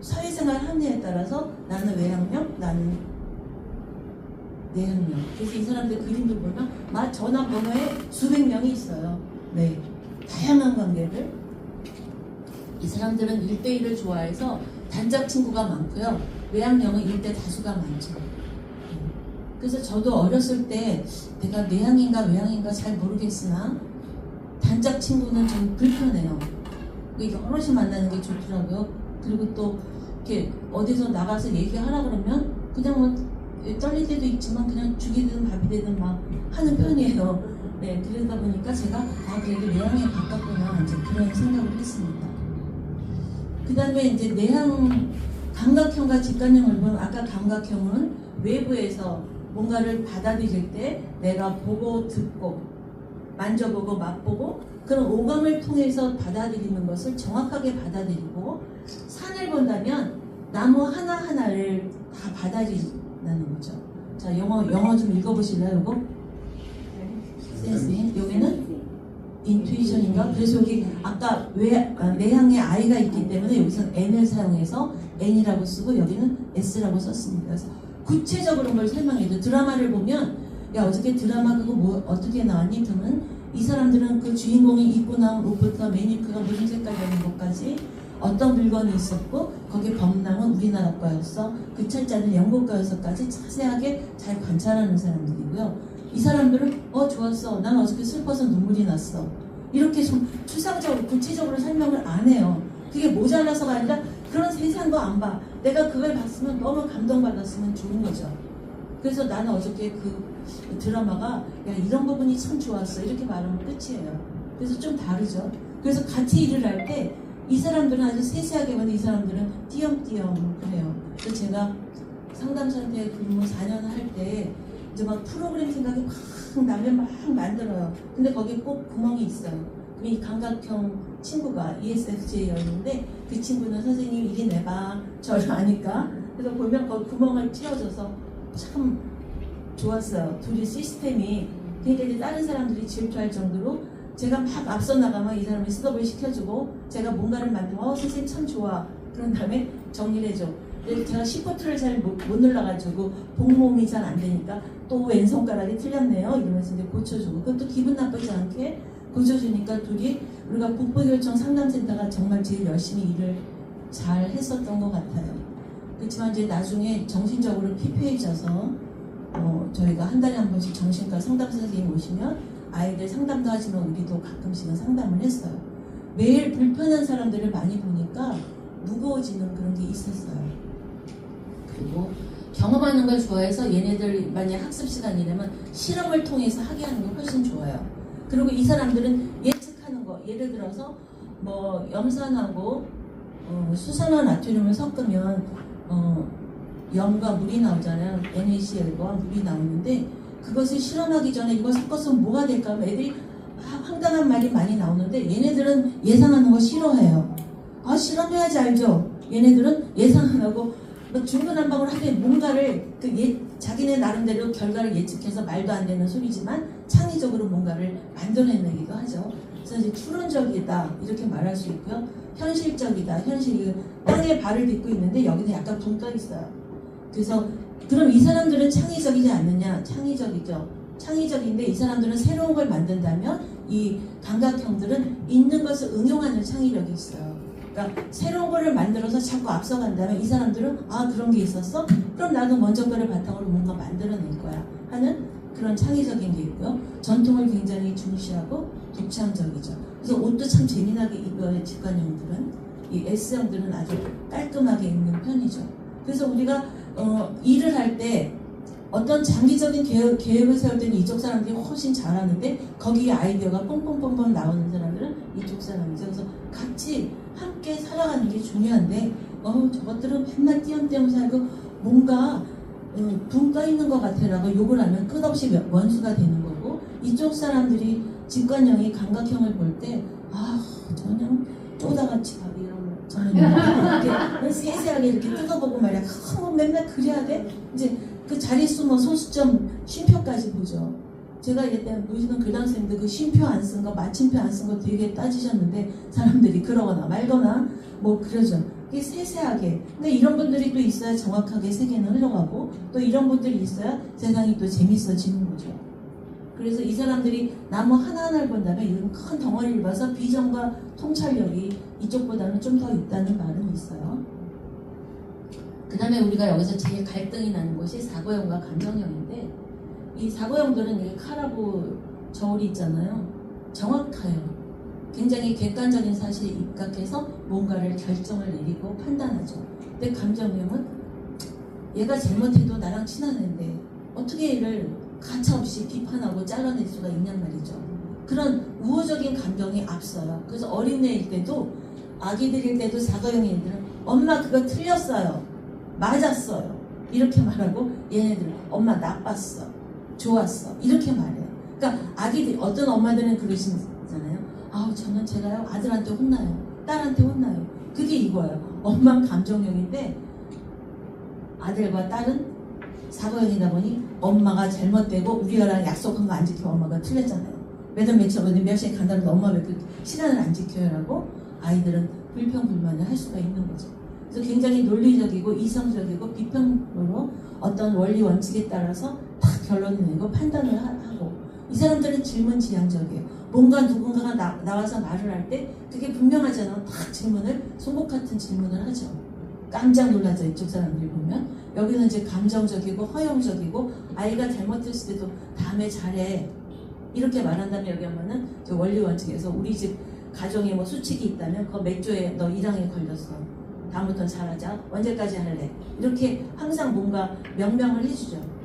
사회생활 하느냐에 따라서 나는 외향형, 나는 내향형. 그래서 이 사람들 그림들 보면 막 전화번호에 수백 명이 있어요. 네, 다양한 관계를. 이 사람들은 1대1을 좋아해서 단짝 친구가 많고요. 외향형은 1대 다수가 많죠. 그래서 저도 어렸을 때 내가 내향인가 외향인가 잘 모르겠으나 단짝 친구는 좀 불편해요. 여럿이 만나는 게 좋더라고요. 그리고 또 이렇게 어디서 나가서 얘기하라 그러면 그냥 뭐 떨릴 때도 있지만 그냥 죽이 되든 밥이 되든 막 하는 편이에요. 네, 그러다 보니까 제가 그래도 내향에 가깝구나 이제 그런 생각을 했습니다. 그 다음에 이제 내향 감각형과 직관형을 보면 아까 감각형은 외부에서 뭔가를 받아들일 때 내가 보고 듣고 만져보고 맛보고 그런 오감을 통해서 받아들이는 것을 정확하게 받아들이고 산을 본다면 나무 하나하나를 다 받아들이는 거죠. 자, 영어 좀 읽어보실래요? 이거? 센싱. 여기는 인투이션인가? 그래서 여기 아까 내향의 I가 있기 때문에 여기서는 N을 사용해서 N이라고 쓰고 여기는 S라고 썼습니다. 그래서 구체적으로 뭘 설명해도 드라마를 보면 야 어저께 드라마 그거 뭐 어떻게 나왔니? 그러면 이 사람들은 그 주인공이 입고 나온 옷부터 매니큐어가 무슨 색깔이라는 것까지 어떤 물건이 있었고 거기 범람은 우리나라 거였어 그 철자는 영국 거였어까지 자세하게 잘 관찰하는 사람들이고요. 이 사람들은 좋았어 난 어저께 슬퍼서 눈물이 났어 이렇게 좀 추상적으로 구체적으로 설명을 안 해요. 그게 모자라서가 아니라 그런 세세한 거 안 봐. 내가 그걸 봤으면 너무 감동받았으면 좋은 거죠. 그래서 나는 어저께 그 드라마가 야 이런 부분이 참 좋았어 이렇게 말하면 끝이에요. 그래서 좀 다르죠. 그래서 같이 일을 할 때 이 사람들은 아주 세세하게 보는데 이 사람들은 띄엄띄엄 그래요. 그래서 제가 상담사한테 근무 4년 할 때 이제 막 프로그램 생각이 막 나면 막 만들어요. 근데 거기에 꼭 구멍이 있어요. 이 감각형 친구가 ESFJ였는데 그 친구는 선생님 이리 내봐 저를 아니까 그래서 보면 거기 구멍을 찌어줘서 참 좋았어요. 둘이 시스템이 그러니까 이제 다른 사람들이 질투할 정도로 제가 막 앞서 나가면 이 사람이 스톱을 시켜주고 제가 뭔가를 만들면 선생님 참 좋아 그런 다음에 정리를 해줘. 근데 제가 시프트를 잘 못 눌러가지고 복몸이 잘 안 되니까 또 왼손가락이 틀렸네요 이러면서 이제 고쳐주고 그것도 기분 나쁘지 않게 고쳐주니까 둘이 우리가 국보결정 상담센터가 정말 제일 열심히 일을 잘 했었던 것 같아요. 그렇지만 이제 나중에 정신적으로 피폐해져서 저희가 한 달에 한 번씩 정신과 상담사 선생님 오시면 아이들 상담도 하지만 우리도 가끔씩은 상담을 했어요. 매일 불편한 사람들을 많이 보니까 무거워지는 그런 게 있었어요. 그리고 경험하는 걸 좋아해서 얘네들 만약 학습 시간이라면 실험을 통해서 하게 하는 게 훨씬 좋아요. 그리고 이 사람들은 예측하는 거 예를 들어서 뭐 염산하고 수산화 나트륨을 섞으면 염과 물이 나오잖아요. NaCl과 물이 나오는데 그것을 실험하기 전에 이거 섞었으면 뭐가 될까 하면 애들이 황당한 말이 많이 나오는데 얘네들은 예상하는 거 싫어해요. 실험해야지 알죠. 얘네들은 예상 안 하고 중구난방으로 하되 뭔가를 자기네 나름대로 결과를 예측해서 말도 안 되는 소리지만 창의적으로 뭔가를 만들어내기도 하죠. 그래서 이제 추론적이다 이렇게 말할 수 있고요. 현실적이다. 현실이 땅에 발을 딛고 있는데 여기는 약간 붕 떠 있어요. 그래서 그럼 이 사람들은 창의적이지 않느냐? 창의적이죠. 창의적인데 이 사람들은 새로운 걸 만든다면 이 감각형들은 있는 것을 응용하는 창의력이 있어요. 그러니까 새로운 거를 만들어서 자꾸 앞서간다면 이 사람들은 그런 게 있었어? 그럼 나도 먼저 거를 바탕으로 뭔가 만들어낼 거야 하는 그런 창의적인 게 있고요. 전통을 굉장히 중시하고 독창적이죠. 그래서 옷도 참 재미나게 입어요. 직관형들은. 이 S형들은 아주 깔끔하게 입는 편이죠. 그래서 우리가 일을 할 때 어떤 장기적인 계획을 세울 때는 이쪽 사람들이 훨씬 잘하는데 거기에 아이디어가 뽕뽕뽕뽕 나오는 사람들은 이쪽 사람이죠. 그래서 같이 함께 살아가는 게 중요한데 저것들은 맨날 띄엄띄엄 살고 뭔가 붕 떠 있는 것 같아라고 욕을 하면 끝없이 원수가 되는 거고, 이쪽 사람들이 직관형이 감각형을 볼 때 그냥 쪼다같이 가기 이런 거 저는 이렇게 세세하게 이렇게 뜯어보고 말이야. 뭐 맨날 그래야 돼? 이제 그 자릿수 뭐 소수점 쉼표까지 보죠. 제가 이때 보시는 교장선생님들 그 쉼표 안 쓴 거, 마침표 안 쓴 거 되게 따지셨는데 사람들이 그러거나 말거나 뭐 그러죠. 이게 세세하게. 근데 이런 분들이 또 있어야 정확하게 세계는 흘러가고, 또 이런 분들이 있어야 세상이 또 재밌어지는 거죠. 그래서 이 사람들이 나무 하나하나를 본다면 이런 큰 덩어리를 봐서 비전과 통찰력이 이쪽보다는 좀 더 있다는 말은 있어요. 그 다음에 우리가 여기서 제일 갈등이 나는 것이 사고형과 감정형인데, 이 사고형들은 이게 칼하고 저울이 있잖아요. 정확해요. 굉장히 객관적인 사실에 입각해서 뭔가를 결정을 내리고 판단하죠. 근데 감정형은 얘가 잘못해도 나랑 친한 애인데 어떻게 얘를 가차없이 비판하고 잘라낼 수가 있냔 말이죠. 그런 우호적인 감정이 앞서요. 그래서 어린애일 때도, 아기들일 때도 사고형의 애들은 엄마 그거 틀렸어요, 맞았어요 이렇게 말하고, 얘네들은 엄마 나빴어, 좋았어 이렇게 말해요. 그러니까 아기들, 어떤 엄마들은 그러시잖아요. 저는 제가요 아들한테 혼나요, 딸한테 혼나요. 그게 이거예요. 엄마는 감정형인데 아들과 딸은 사고형이다 보니 엄마가 잘못되고 우리가 약속한 거 안 지키고 엄마가 틀렸잖아요. 며칠 몇 시에 간다는데 엄마 왜 그 시간을 안 지켜요라고 아이들은 불평불만을 할 수가 있는 거죠. 그래서 굉장히 논리적이고 이성적이고 비평으로 어떤 원리 원칙에 따라서 딱 결론을 내고 판단을 하고, 이 사람들은 질문지향적이에요. 뭔가 누군가가 나와서 말을 할 때 그게 분명하잖아. 딱 질문을, 송곳 같은 질문을 하죠. 깜짝 놀라죠. 이쪽 사람들이 보면. 여기는 이제 감정적이고 허용적이고, 아이가 잘못했을 때도 다음에 잘해 이렇게 말한다면, 여기 하면은 원리 원칙에서 우리 집 가정에 뭐 수칙이 있다면 그거 몇 조에 너 1항에 걸렸어, 다음부터는 잘하자, 언제까지 할래, 이렇게 항상 뭔가 명명을 해주죠.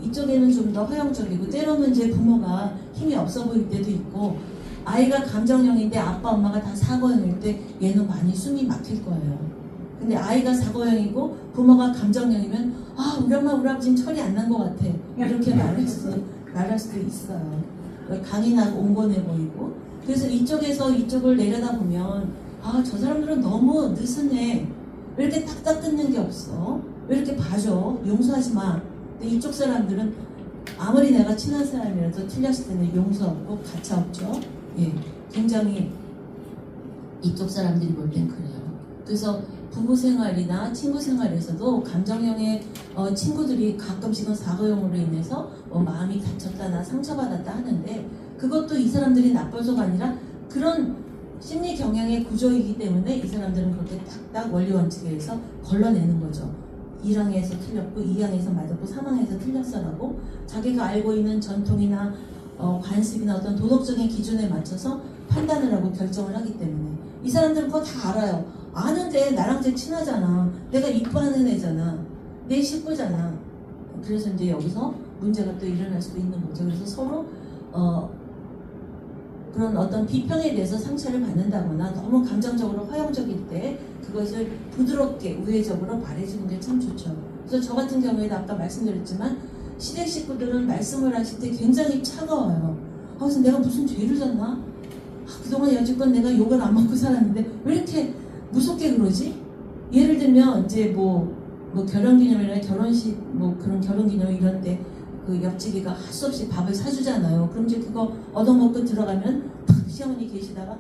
이쪽에는 좀 더 허용적이고, 때로는 이제 부모가 힘이 없어 보일 때도 있고, 아이가 감정형인데 아빠 엄마가 다 사고형일 때 얘는 많이 숨이 막힐 거예요. 근데 아이가 사고형이고 부모가 감정형이면 우리 엄마 우리 아버지는 철이 안 난 것 같아 이렇게 말할 수도 있어요. 강인하고 온건해 보이고. 그래서 이쪽에서 이쪽을 내려다보면 저 사람들은 너무 느슨해, 왜 이렇게 딱딱 끊는 게 없어, 왜 이렇게 봐줘, 용서하지 마. 근데 이쪽 사람들은 아무리 내가 친한 사람이라도 틀렸을 때는 용서 없고 가차 없죠. 예, 굉장히 이쪽 사람들이 볼 땐 그래요. 그래서 부부 생활이나 친구 생활에서도 감정형의 친구들이 가끔씩은 사고형으로 인해서 마음이 다쳤다나 상처받았다 하는데, 그것도 이 사람들이 나빠서가 아니라 그런 심리 경향의 구조이기 때문에 이 사람들은 그렇게 딱딱 원리 원칙에 의해서 걸러내는 거죠. 1항에서 틀렸고 2항에서 맞았고 3항에서 틀렸어라고 자기가 알고 있는 전통이나 관습이나 어떤 도덕적인 기준에 맞춰서 판단을 하고 결정을 하기 때문에, 이 사람들은 그거 다 알아요. 아는데 나랑 제일 친하잖아, 내가 이뻐하는 애잖아, 내 식구잖아. 그래서 이제 여기서 문제가 또 일어날 수도 있는 거죠. 그래서 서로 그런 어떤 비평에 대해서 상처를 받는다거나 너무 감정적으로 허용적일 때 그것을 부드럽게 우회적으로 말해주는 게 참 좋죠. 그래서 저 같은 경우에도 아까 말씀드렸지만 시댁 식구들은 말씀을 하실 때 굉장히 차가워요. 그래서 내가 무슨 죄를 졌나? 그동안 여지껏 내가 욕을 안 먹고 살았는데 왜 이렇게 무섭게 그러지? 예를 들면 이제 뭐 결혼기념일이나 결혼식 뭐 그런 결혼기념일 이런 때 그 옆집이가 할 수 없이 밥을 사주잖아요. 그럼 이제 그거 얻어먹고 들어가면 탁 시어머니 계시다가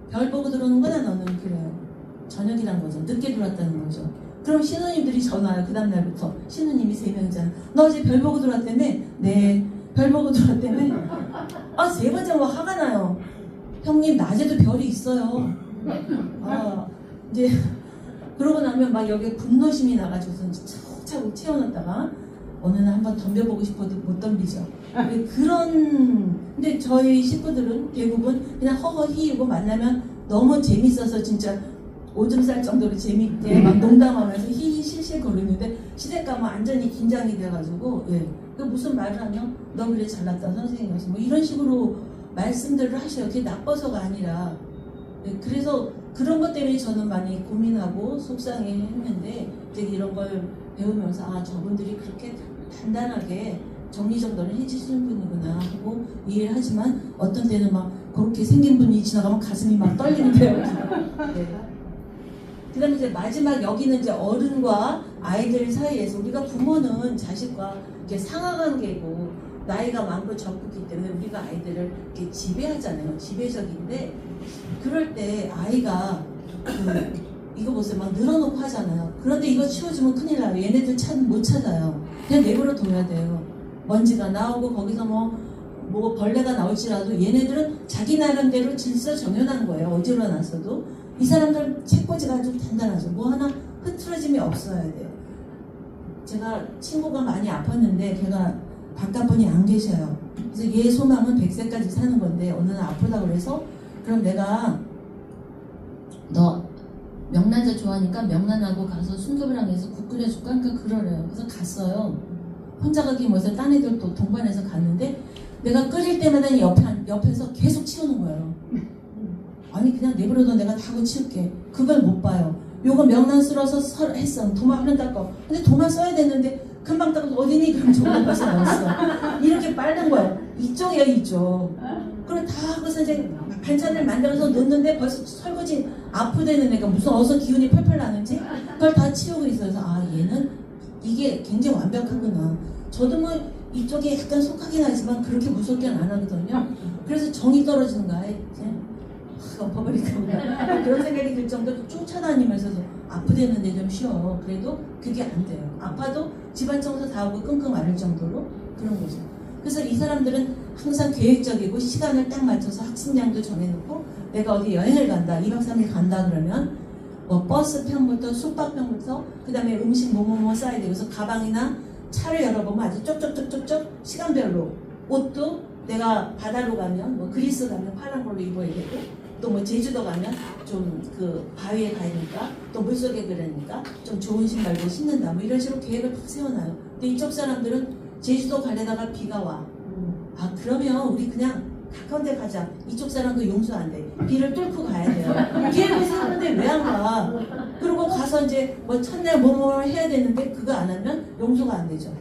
별 보고 들어오는구나 너는, 그래요. 저녁이란 거죠. 늦게 들어왔다는 거죠. 그럼 신우님들이 전화해요. 그 다음 날부터. 신우님이 3명이잖아. 너 어제 별 보고 들어왔다며? 네, 별 보고 들어왔다며? 3번째 뭐 화가 나요. 형님 낮에도 별이 있어요. 이제 그러고 나면 막 여기 분노심이 나가지고서 차곡차곡 채워놨다가 어느 날 한번 덤벼보고 싶어도 못 덤비죠. 근데 저희 식구들은 대부분 그냥 허허히이고 만나면 너무 재밌어서 진짜 오줌 쌀 정도로 재밌게 막 농담하면서 히히 실실 거리는데, 시댁 가면 완전히 긴장이 돼가지고 그 무슨 말을 하면 너 그래 잘났다 선생님이서 뭐 이런 식으로 말씀들을 하셔요. 그게 나빠서가 아니라. 그래서 그런 것 때문에 저는 많이 고민하고 속상해 했는데, 이제 이런 걸 배우면서 아 저분들이 그렇게 단단하게 정리정돈을 해주시는 분이구나 하고 이해를 하지만 어떤 때는 막 그렇게 생긴 분이 지나가면 가슴이 막 떨리는데요. 네. 그 다음에 이제 마지막 여기는 이제 어른과 아이들 사이에서 우리가 부모는 자식과 이제 상하관계고 나이가 많고 적기 때문에 우리가 아이들을 이렇게 지배하잖아요. 지배적인데 그럴 때 아이가 이거 보세요. 막 늘어놓고 하잖아요. 그런데 이거 치워주면 큰일 나요. 얘네들 못 찾아요. 그냥 내버려 둬야 돼요. 먼지가 나오고 거기서 뭐 벌레가 나올지라도 얘네들은 자기 나름대로 질서 정연한 거예요. 어지러워놨어도 이 사람들 책꽂이가 아주 단단하죠. 뭐 하나 흐트러짐이 없어야 돼요. 제가 친구가 많이 아팠는데 걔가 바깥분이 안 계셔요. 그래서 얘 소망은 100세까지 사는 건데 어느 날 아프다고 그래서 그럼 내가 너 명란젓 좋아하니까 명란하고 가서 순두부랑 해서 국 끓여줄까? 그러니까 그러래요. 그래서 갔어요. 혼자 가기 뭐해서 딴 애들도 동반해서 갔는데 내가 끓일 때마다 옆에서 계속 치우는 거예요. 아니 그냥 내버려둬 내가 다 하고 치울게. 그걸 못 봐요. 요거 명란 쓸어서 했어. 도마 하나 닦아. 근데 도마 써야 되는데 금방 닦아서 어디니? 그럼 저거 벌써 넣었어. 이렇게 빠른 거예요. 이쪽이에요 이쪽. 그럼 다 하고서 이제 반찬을 만들어서 넣는데 벌써 설거지 아프다는 애가 무슨 어서 기운이 펄펄 나는지 그걸 다 치우고 있어서 아 얘는 이게 굉장히 완벽하구나. 저도 뭐 이쪽에 약간 속하긴 하지만 그렇게 무섭게는 안 하거든요. 그래서 정이 떨어지는 거야. 이제 엎어버릴까 보다. 그런 생각이 들 정도로 쫓아다니면서도 아프대는데 좀 쉬어. 그래도 그게 안 돼요. 아파도 집안 청소 다 하고 끙끙 앓을 정도로 그런 거죠. 그래서 이 사람들은 항상 계획적이고 시간을 딱 맞춰서 학습량도 정해놓고 내가 어디 여행을 간다 2박 3일 간다 그러면 뭐 버스 편부터 숙박편부터 그 다음에 음식 뭐뭐뭐 싸야 되고 그래서 가방이나 차를 열어보면 아주 쪽쪽쪽쪽쪽 시간별로 옷도 내가 바다로 가면 뭐 그리스 가면 파란 걸로 입어야 되고 또 뭐 제주도 가면 좀 그 바위에 가니까 또 물속에 그러니까 좀 좋은 신발도 신는다 뭐 이런 식으로 계획을 딱 세워놔요. 근데 이쪽 사람들은 제주도 가려다가 비가 와. 아 그러면 우리 그냥 가까운 데 가자. 이쪽 사람 그 용서 안 돼. 비를 뚫고 가야 돼요. 계획을 세우는데 왜 안 가? 그리고 가서 이제 뭐 첫날 뭐뭐 해야 되는데 그거 안 하면 용서가 안 되죠.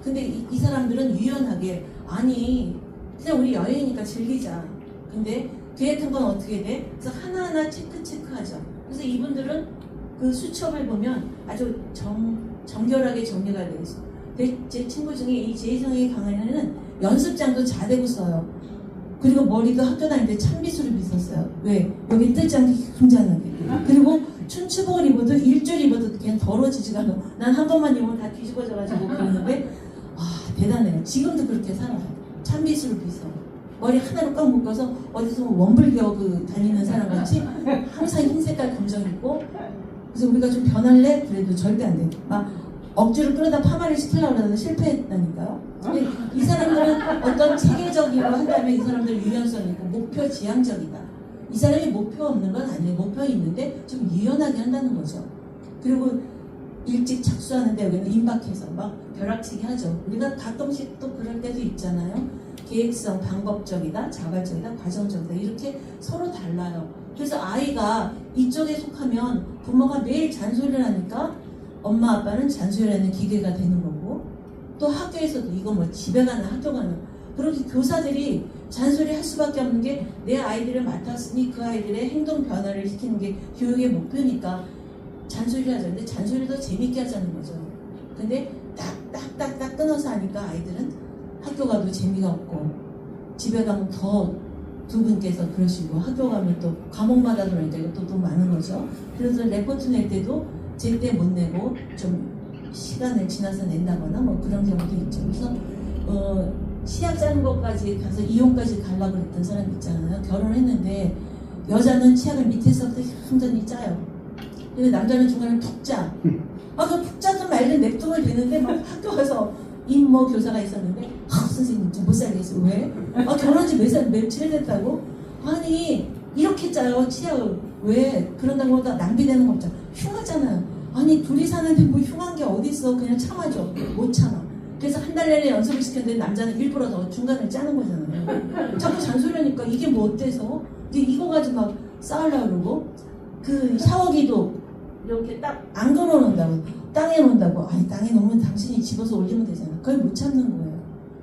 근데 이 사람들은 유연하게 아니 그냥 우리 여행이니까 즐기자. 근데 계획한 건 어떻게 돼? 그래서 하나하나 체크하죠. 그래서 이분들은 그 수첩을 보면 아주 정결하게 정리가 되어 있어요. 제 친구 중에 이 제2성이 강하는 연습장도 자대고 써요. 그리고 머리도 학교 다닐 때 참빗으로 빗었어요. 왜? 여기 뜨지 않게 굉장하게. 그리고 춘추복을 입어도 일주일 입어도 그냥 더러지지가 않아. 난 한 번만 입으면 다 뒤집어져가지고 그러는데 아 대단해요. 지금도 그렇게 살아요. 참빗으로 빗어. 머리 하나로 꽉 묶어서 어디서 원불교 다니는 사람 같이 항상 흰 색깔 검정 입고 그래서 우리가 좀 변할래? 그래도 절대 안 돼. 막 억지로 끌어다 파마를 시키려고 그러는데 실패했다니까요. 근데 이 사람들은 어떤 체계적으로 한다면 이 사람들은 유연성이 있고 목표 지향적이다. 이 사람이 목표 없는 건 아니에요. 목표 있는데 좀 유연하게 한다는 거죠. 그리고 일찍 착수하는데 여기는 임박해서 막 벼락치기 하죠. 우리가 가끔씩 또 그럴 때도 있잖아요. 계획성, 방법적이다, 자발적이다, 과정적이다 이렇게 서로 달라요. 그래서 아이가 이쪽에 속하면 부모가 매일 잔소리를 하니까 엄마 아빠는 잔소리하는 기계가 되는 거고 또 학교에서도 이거 뭐 집에 가는 학교 가는 그렇게 교사들이 잔소리 할 수밖에 없는 게 내 아이들을 맡았으니 그 아이들의 행동 변화를 시키는 게 교육의 목표니까 잔소리를 하죠. 근데 잔소리도 재밌게 하자는 거죠. 근데 딱딱딱딱 끊어서 하니까 아이들은 학교 가도 재미가 없고 집에 가면 더 두 분께서 그러시고 학교 가면 또 과목마다 그러니까 이것도 또 많은 거죠. 그래서 레포트 낼 때도 제때 못 내고 좀 시간을 지나서 낸다거나 뭐 그런 경우도 있죠. 그래서 시약 짜는 것까지 가서 이혼까지 가려고 그랬던 사람 있잖아요. 결혼했는데 여자는 치약을 밑에서부터 완전히 짜요. 근데 남자는 중간에 푹 짜. 아, 그 푹 짜든 말든 냅두면 되는데 막 학교 가서 임모 교사가 있었는데 선생님 좀 못 살겠어요. 왜? 아, 결혼한 지 며칠 됐다고? 아니 이렇게 짜요 치약을. 왜? 그런다고 하다 낭비되는 거 없잖아. 흉하잖아요. 아니 둘이 사는데 뭐 흉한 게 어딨어. 그냥 참아줘. 못 참아. 그래서 한 달 내내 연습을 시켰는데 남자는 일부러 더 중간에 짜는 거잖아요. 자꾸 잔소리하니까 이게 뭐 어때서? 이제 이거 가지고 막 싸우려고 그러고 그 샤워기도 이렇게 딱 안 걸어놓는다고, 땅에 놓는다고. 아니 땅에 놓으면 당신이 집어서 올리면 되잖아. 그걸 못 참는 거예요.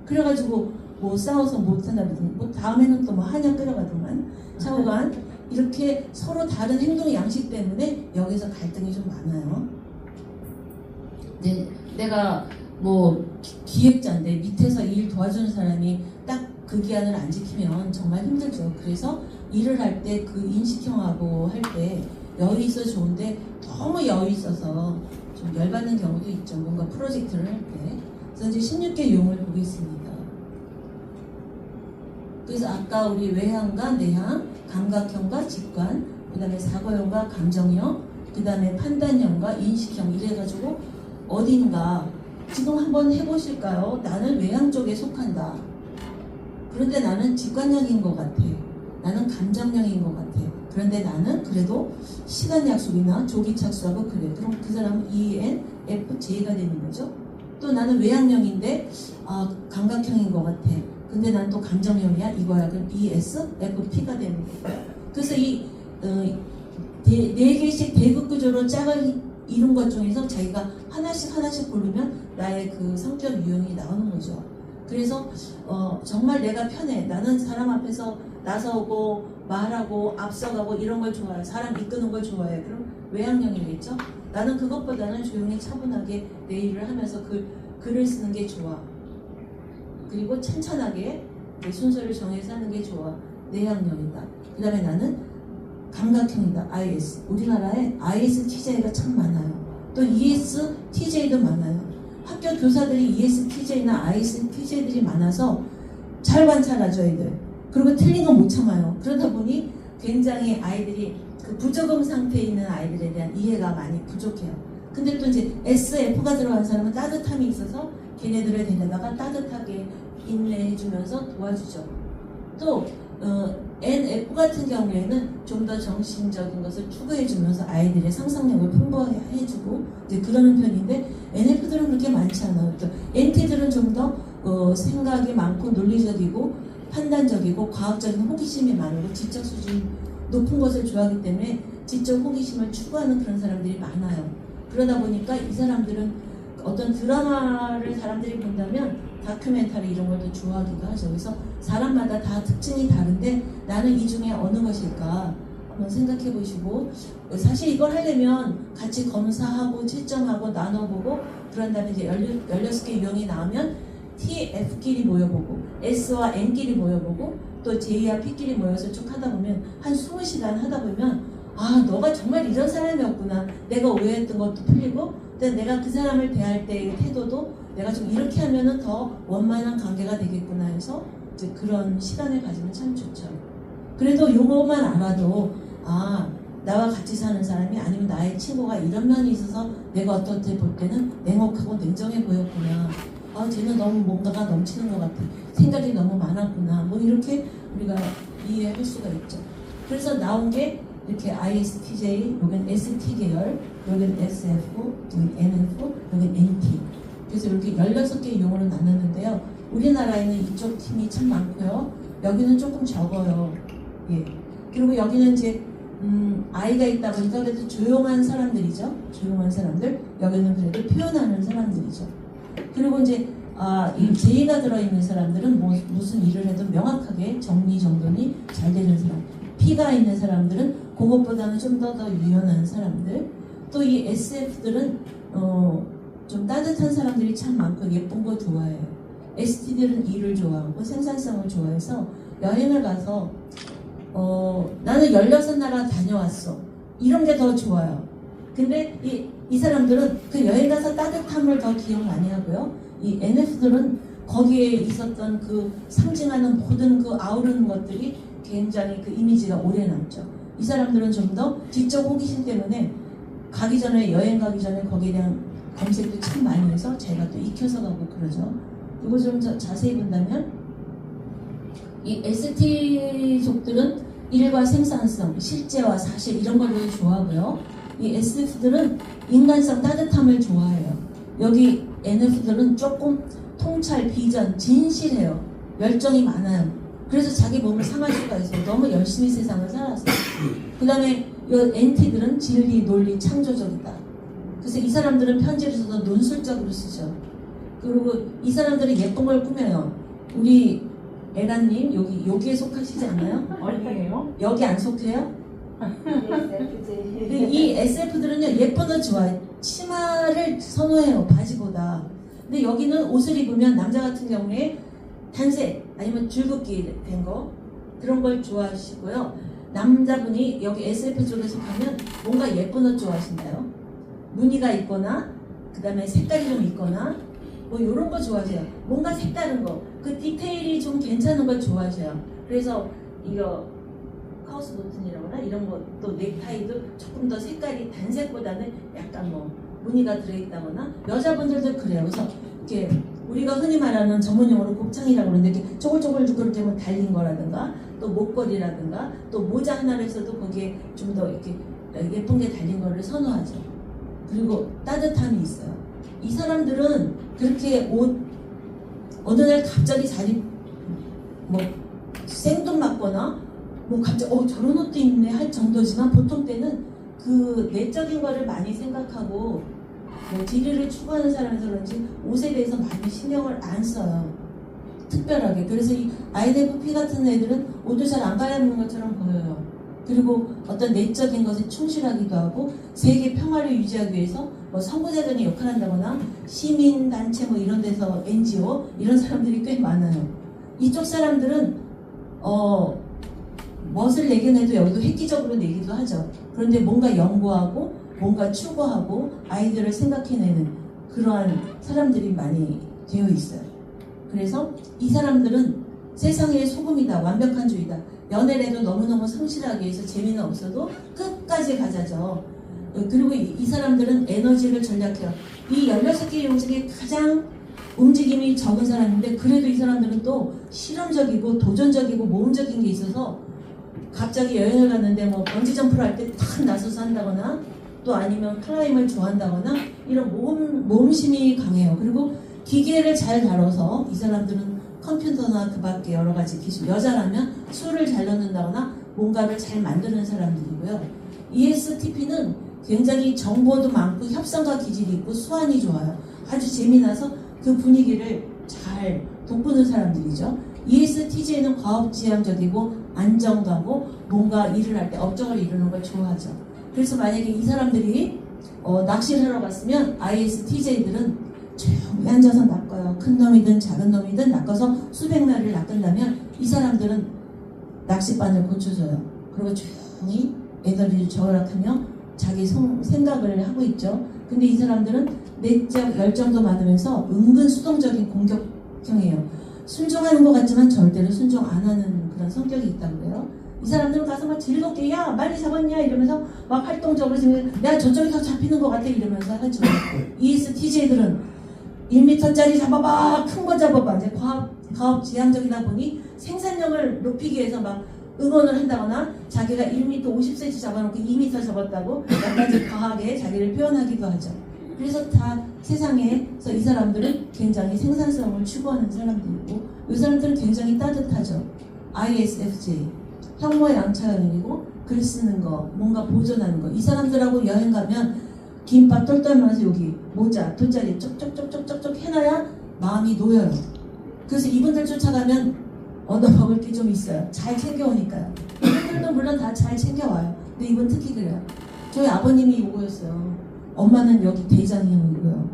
그래가지고 뭐 싸워서 못 한다 그러더니 뭐 다음에는 또 뭐 한약 끓여가더만 차후간 이렇게 서로 다른 행동 양식 때문에 여기서 갈등이 좀 많아요. 내가 뭐 기획자인데 밑에서 일 도와주는 사람이 딱 그 기한을 안 지키면 정말 힘들죠. 그래서 일을 할 때 그 인식형하고 할 때 여유 있어 좋은데 너무 여유 있어서 좀 열받는 경우도 있죠. 뭔가 프로젝트를 할 때. 그래서 이제 16개 유형을 보겠습니다. 그래서 아까 우리 외향과 내향, 감각형과 직관, 그 다음에 사고형과 감정형, 그 다음에 판단형과 인식형 이래가지고 어딘가 지금 한번 해보실까요? 나는 외향 쪽에 속한다. 그런데 나는 직관형인 것 같아. 나는 감정형인 것 같아. 그런데 나는 그래도 시간 약속이나 조기 착수하고 그래. 그럼 그 사람은 ENFJ가 되는 거죠. 또 나는 외향형인데 감각형인 것 같아. 근데 난 또 감정형이야. 이거야. 그럼 ESFP가 되는 거예요. 그래서 이 네 개씩 대극 구조로 짝을 이룬 것 중에서 자기가 하나씩 고르면 나의 그 성격 유형이 나오는 거죠. 그래서 정말 내가 편해. 나는 사람 앞에서 나서고 말하고 앞서가고 이런 걸 좋아해. 사람 이끄는 걸 좋아해. 그럼 외향형이겠죠. 나는 그것보다는 조용히 차분하게 내 일을 하면서 글을 쓰는 게 좋아. 그리고 찬찬하게 내 순서를 정해서 하는 게 좋아. 내향형이다. 그 다음에 나는 감각형이다. IS. 우리나라에 ISTJ가 참 많아요. 또 ESTJ도 많아요. 학교 교사들이 ESTJ나 ISTJ들이 많아서 잘 관찰하죠, 애들. 그리고 틀린 건 못 참아요. 그러다 보니 굉장히 아이들이 그 부적응 상태에 있는 아이들에 대한 이해가 많이 부족해요. 근데 또 이제 SF가 들어간 사람은 따뜻함이 있어서 걔네들을 데려다가 따뜻하게 인내해주면서 도와주죠. 또 NF 같은 경우에는 좀 더 정신적인 것을 추구해주면서 아이들의 상상력을 풍부해주고 이제 그러는 편인데 NF들은 그렇게 많지 않아요. NT들은 좀 더 생각이 많고 논리적이고 판단적이고 과학적인 호기심이 많고 지적 수준 높은 것을 좋아하기 때문에 지적 호기심을 추구하는 그런 사람들이 많아요. 그러다 보니까 이 사람들은 어떤 드라마를 사람들이 본다면 다큐멘터리 이런 걸 더 좋아하기도 하죠. 그래서 사람마다 다 특징이 다른데 나는 이 중에 어느 것일까 한번 생각해 보시고 사실 이걸 하려면 같이 검사하고 채점하고 나눠보고 그런 다음에 이제 16개 유형이 나오면 TF끼리 모여보고 S와 N끼리 모여보고 또 J와 P끼리 모여서 쭉 하다 보면 한 20시간 하다 보면 너가 정말 이런 사람이었구나. 내가 오해했던 것도 풀리고 내가 그 사람을 대할 때의 태도도 내가 좀 이렇게 하면은 더 원만한 관계가 되겠구나 해서 이제 그런 시간을 가지면 참 좋죠. 그래도 용어만 알아도 나와 같이 사는 사람이 아니면 나의 친구가 이런 면이 있어서 내가 어떻게 볼 때는 냉혹하고 냉정해 보였구나. 쟤는 너무 뭔가가 넘치는 것 같아. 생각이 너무 많았구나. 뭐 이렇게 우리가 이해할 수가 있죠. 그래서 나온 게 이렇게 ISTJ, 여긴 ST 계열, 여긴 SF, 여긴 NF, 여긴 NT. 그래서 이렇게 16개 유형으로 나눴는데요. 우리나라에는 이쪽 팀이 참 많고요. 여기는 조금 적어요. 예. 그리고 여기는 이제 아이가 있다 보니까 그래도 조용한 사람들이죠. 조용한 사람들. 여기는 그래도 표현하는 사람들이죠. 그리고 이제 이 J가 들어있는 사람들은 무슨 일을 해도 명확하게 정리정돈이 잘 되는 사람. P가 있는 사람들은 그것보다는 좀 더 유연한 사람들. 또 이 SF들은 좀 따뜻한 사람들이 참 많고 예쁜 거 좋아해요. ST들은 일을 좋아하고 생산성을 좋아해서 여행을 가서 나는 16나라 다녀왔어. 이런 게 더 좋아요. 근데 이 사람들은 그 여행 가서 따뜻함을 더 기억 많이 하고요. 이 NF들은 거기에 있었던 그 상징하는 모든 그 아우르는 것들이 굉장히 그 이미지가 오래 남죠. 이 사람들은 좀 더 지적 호기심 때문에 가기 전에 여행 가기 전에 거기에 대한 검색도 참 많이 해서 제가 또 익혀서 가고 그러죠. 이거 좀 자세히 본다면 이 ST족들은 일과 생산성, 실제와 사실 이런 거를 좋아하고요. 이 SF들은 인간성, 따뜻함을 좋아해요. 여기 NF들은 조금 통찰, 비전, 진실해요. 열정이 많아요. 그래서 자기 몸을 상할 수가 있어요. 너무 열심히 세상을 살았어요. 그 다음에 이 NT들은 진리, 논리, 창조적이다. 그래서 이 사람들은 편지를 써도 논술적으로 쓰죠. 그리고 이 사람들은 예쁜 걸 꾸며요. 우리 에라님 여기에 속하시지 않나요? 어디예요? 여기 안 속해요? 이 SF들은요 예쁜 옷 좋아해. 치마를 선호해요 바지보다. 근데 여기는 옷을 입으면 남자 같은 경우에 단색 아니면 줄긋기 된 거 그런 걸 좋아하시고요. 남자분이 여기 SF 쪽에서 가면 뭔가 예쁜 옷 좋아하신다요. 무늬가 있거나 그 다음에 색깔이 좀 있거나 뭐 이런 거 좋아하세요. 뭔가 색다른 거, 그 디테일이 좀 괜찮은 걸 좋아하셔요. 그래서 이거 카우스 버튼이라거나 이런 것도 넥타이도 조금 더 색깔이 단색보다는 약간 뭐 무늬가 들어있다거나 여자분들도 그래요. 그래서 이렇게 우리가 흔히 말하는 전문용어로 곱창이라고 그러는데 이렇게 쪼글쪼글 그렇게 하면 달린 거라든가 또 목걸이라든가 또 모자 하나를 써도 거기에 좀 더 이렇게 예쁜 게 달린 거를 선호하죠. 그리고 따뜻함이 있어요. 이 사람들은 그렇게 옷 어느 날 갑자기 자리 뭐 생뚱맞거나 뭐 갑자기 저런 옷도 입네 할 정도지만 보통 때는 그 내적인 거를 많이 생각하고 뭐 지리를 추구하는 사람이라서 그런지 옷에 대해서 많이 신경을 안 써요. 특별하게. 그래서 이 INFP 같은 애들은 옷도 잘 안 갈아입는 것처럼 보여요. 그리고 어떤 내적인 것에 충실하기도 하고 세계 평화를 유지하기 위해서 뭐 선구자단이 역할을 한다거나 시민단체 뭐 이런 데서 NGO 이런 사람들이 꽤 많아요. 이쪽 사람들은 멋을 내긴 해도 여기도 획기적으로 내기도 하죠. 그런데 뭔가 연구하고 뭔가 추구하고 아이디어를 생각해내는 그러한 사람들이 많이 되어 있어요. 그래서 이 사람들은 세상의 소금이다. 완벽한주의다. 연애를 해도 너무너무 성실하게 해서 재미는 없어도 끝까지 가자죠. 그리고 이 사람들은 에너지를 전략해요. 이 16개 용 중에 가장 움직임이 적은 사람인데 그래도 이 사람들은 또 실험적이고 도전적이고 모험적인 게 있어서 갑자기 여행을 갔는데 뭐 번지점프를 할 때 탁 나서서 한다거나 또 아니면 클라임을 좋아한다거나 이런 모험심이 강해요. 그리고 기계를 잘 다뤄서 이 사람들은 컴퓨터나 그 밖에 여러 가지 기술, 여자라면 술을 잘 넣는다거나 뭔가를 잘 만드는 사람들이고요. ESTP는 굉장히 정보도 많고 협상과 기질이 있고 수완이 좋아요. 아주 재미나서 그 분위기를 잘 돋구는 사람들이죠. ESTJ는 과업지향적이고 안정가고 뭔가 일을 할 때 업적을 이루는 걸 좋아하죠. 그래서 만약에 이 사람들이 낚시를 하러 갔으면 ISTJ들은 조용히 앉아서 낚아요. 큰 놈이든 작은 놈이든 낚아서 수백 마리를 낚은다면 이 사람들은 낚싯바늘 고쳐줘요. 그리고 조용히 에너지를 절약하며 자기 생각을 하고 있죠. 근데 이 사람들은 내적 열정도 많으면서 은근 수동적인 공격형이에요. 순종하는 것 같지만 절대로 순종 안 하는 그런 성격이 있다고 그래요. 이 사람들은 가서 막 즐겁게 야 많이 잡았냐 이러면서 막 활동적으로 지금 야 저쪽이 더 잡히는 것 같아 이러면서 하죠. ESTJ들은 1m짜리 잡아봐 큰 거 잡아봐 이제 과업 지향적이다 보니 생산력을 높이기 위해서 막 응원을 한다거나 자기가 1m 50cm 잡아놓고 2m 잡았다고 약간 좀 과하게 자기를 표현하기도 하죠. 그래서 다 세상에서 이 사람들은 굉장히 생산성을 추구하는 사람들이고 이 사람들은 굉장히 따뜻하죠. ISFJ 혐오양처형이고 글 쓰는 거 뭔가 보존하는 거 이 사람들하고 여행 가면 김밥 똘똘 말아서 여기 모자 돗자리 쪽쪽쪽쪽쪽쪽 해놔야 마음이 놓여요. 그래서 이분들 쫓아가면 얻어먹을 게 좀 있어요. 잘 챙겨오니까요. 이분들도 물론 다 잘 챙겨와요. 근데 이분 특히 그래요. 저희 아버님이 이거였어요. 엄마는 여기 대장이고요.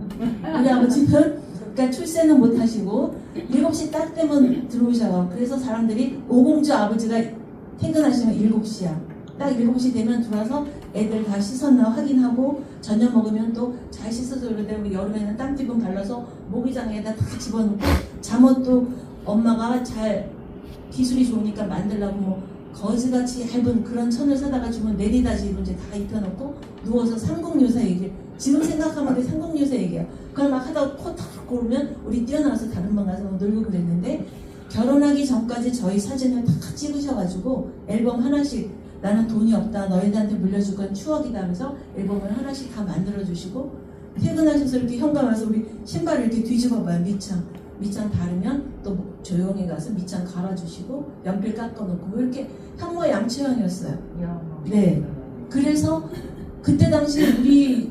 우리 아버지는 그러니까 출세는 못하시고 7시 딱 되면 들어오셔요. 그래서 사람들이 오공주 아버지가 퇴근하시면 7시야. 딱 7시 되면 들어와서 애들 다 씻었나 확인하고 저녁 먹으면 또 잘 씻어서 그러면 여름에는 땀띠분 발라서 모기장에다 다 집어넣고 잠옷도 엄마가 잘 기술이 좋으니까 만들라고 뭐 거지같이 얇은 그런 천을 사다가 주면 내리다지 이제 다 입혀놓고 누워서 삼국유사 얘기를 지금 생각하면 그 삼국유사 얘기야. 그걸 막 하다가 코 탁 고르면 우리 뛰어나와서 다른 방 가서 놀고 그랬는데 결혼하기 전까지 저희 사진을 다 찍으셔가지고 앨범 하나씩 나는 돈이 없다 너희들한테 물려줄 건 추억이다 하면서 앨범을 하나씩 다 만들어주시고 퇴근하셔서 이렇게 현관 와서 우리 신발을 이렇게 뒤집어봐요. 밑창 바르면 또 조용히 가서 밑창 갈아주시고 연필 깎아놓고 뭐 이렇게 혐오양처형이었어요. 네. 그래서 그때 당시 우리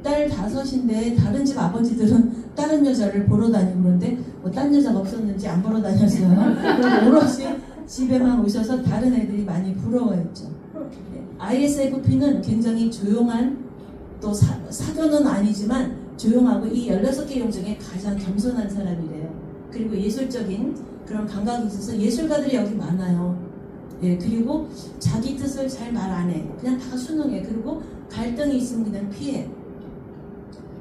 딸 5인데 다른 집 아버지들은 다른 여자를 보러 다니고 그러는데 뭐 딴 여자가 없었는지 안 보러 다녔어요. 그리고 오롯이 집에만 오셔서 다른 애들이 많이 부러워했죠. ISFP는 굉장히 조용한 또 사교는 아니지만 조용하고 이 16개 용 중에 가장 겸손한 사람이래요. 그리고 예술적인 그런 감각이 있어서 예술가들이 여기 많아요. 예, 그리고 자기 뜻을 잘 말 안 해. 그냥 다 순응해. 그리고 갈등이 있으면 그냥 피해.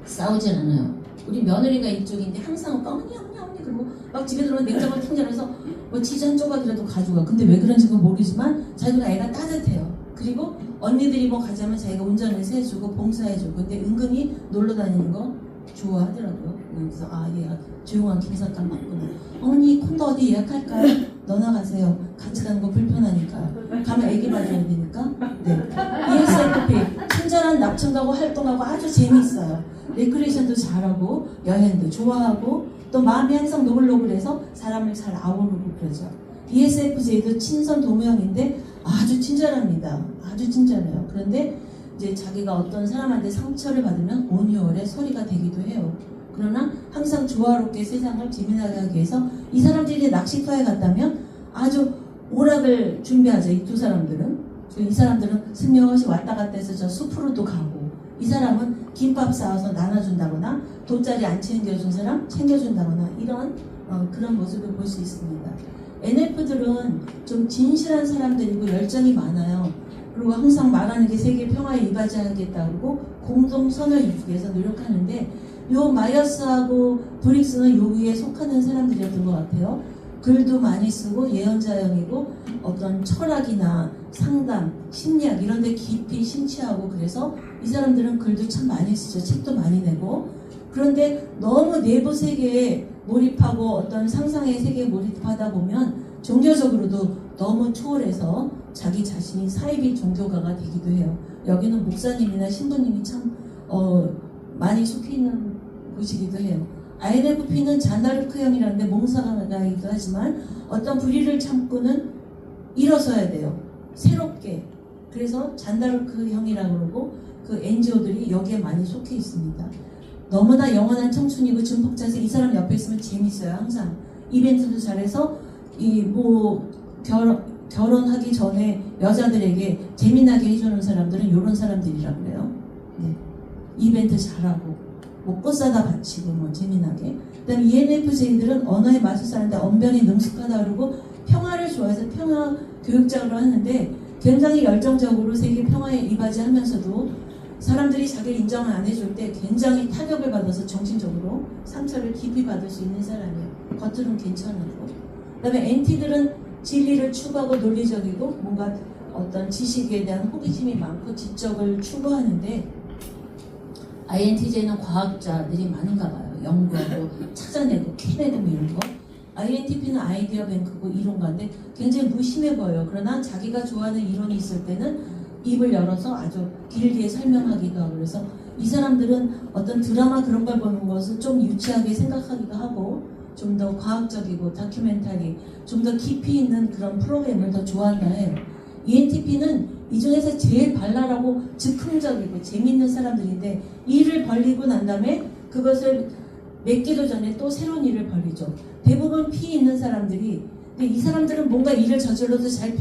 싸우진 않아요. 우리 며느리가 이쪽인데 항상 언니 그리고 막 집에 들어오면 냉장고를 탁 열어서 뭐 치즈 한 조각이라도 가져가. 근데 왜 그런지는 모르지만 자기가 애가 따뜻해요. 그리고 언니들이 뭐 가자면 자기가 운전해서 해주고 봉사해주고. 근데 은근히 놀러 다니는 거 좋아하더라고요. 그래서 얘가 조용한 김삿감 맞구나. 어머니 콘도 어디 예약할까요? 너나 가세요. 같이 가는 거 불편하니까. 가면 애기 봐줘야 되니까. 네. ESFP 친절한 납품가고 활동하고 아주 재미있어요. 레크레이션도 잘하고 여행도 좋아하고 또 마음이 항상 노글노글해서 사람을 잘 아우르고 그러죠. ESFJ도 친선 도모형인데 아주 친절합니다. 아주 친절해요. 그런데 이제 자기가 어떤 사람한테 상처를 받으면 온유월의 소리가 되기도 해요. 그러나 항상 조화롭게 세상을 재미나게 하기 위해서 이 사람들이 낚시터에 갔다면 아주 오락을 준비하죠. 이 두 사람들은. 이 사람들은 스며시 왔다 갔다 해서 저 숲으로도 가고, 이 사람은 김밥 싸와서 나눠준다거나 돗자리 안 챙겨준 사람 챙겨준다거나 이런 그런 모습을 볼 수 있습니다. NF들은 좀 진실한 사람들이고 열정이 많아요. 그리고 항상 말하는 게 세계 평화에 이바지하겠다고 공동선을 이루기 위해서 노력하는데, 요 마이어스하고 브릭스는 여기에 속하는 사람들이었던 것 같아요. 글도 많이 쓰고 예언자형이고 어떤 철학이나 상담, 심리학 이런 데 깊이 심취하고, 그래서 이 사람들은 글도 참 많이 쓰죠. 책도 많이 내고. 그런데 너무 내부 세계에 몰입하고 어떤 상상의 세계에 몰입하다 보면 종교적으로도 너무 초월해서 자기 자신이 사이비 종교가가 되기도 해요. 여기는 목사님이나 신부님이 참 많이 속해 있는 곳이기도 해요. INFP는 잔다르크형이라는데 몽사가이기도 하지만 어떤 불의를 참고는 일어서야 돼요. 새롭게. 그래서 잔다르크형이라고 그러고 그 NGO들이 여기에 많이 속해 있습니다. 너무나 영원한 청춘이고 증폭자서 이 사람 옆에 있으면 재밌어요. 항상 이벤트도 잘해서 결혼하기 전에 여자들에게 재미나게 해주는 사람들은 이런 사람들이라고 그래요. 네. 이벤트 잘하고 꽃 사다 바치고 재미나게. 그 다음에 ENFJ들은 언어에 마술사는데 언변이 능숙하다 그러고 평화를 좋아해서 평화 교육자로 하는데 굉장히 열정적으로 세계 평화에 이바지하면서도 사람들이 자기를 인정을 안 해줄 때 굉장히 타격을 받아서 정신적으로 상처를 깊이 받을 수 있는 사람이에요. 겉으로는 괜찮고. 그 다음에 NT들은 진리를 추구하고 논리적이고 뭔가 어떤 지식에 대한 호기심이 많고 지적을 추구하는데, INTJ는 과학자들이 많은가 봐요. 연구하고 찾아내고 캐내고 이런 거. INTP는 아이디어 뱅크고 이론가인데 굉장히 무심해 보여요. 그러나 자기가 좋아하는 이론이 있을 때는 입을 열어서 아주 길게 설명하기도 하고, 그래서 이 사람들은 어떤 드라마 그런 걸 보는 것을 좀 유치하게 생각하기도 하고 좀 더 과학적이고 다큐멘터리, 좀 더 깊이 있는 그런 프로그램을 더 좋아한다 해요. ENTP는 이 중에서 제일 발랄하고 즉흥적이고 재밌는 사람들인데 일을 벌리고 난 다음에 그것을 맺기도 전에 또 새로운 일을 벌리죠. 대부분 피 있는 사람들이, 근데 이 사람들은 뭔가 일을 저질러도 잘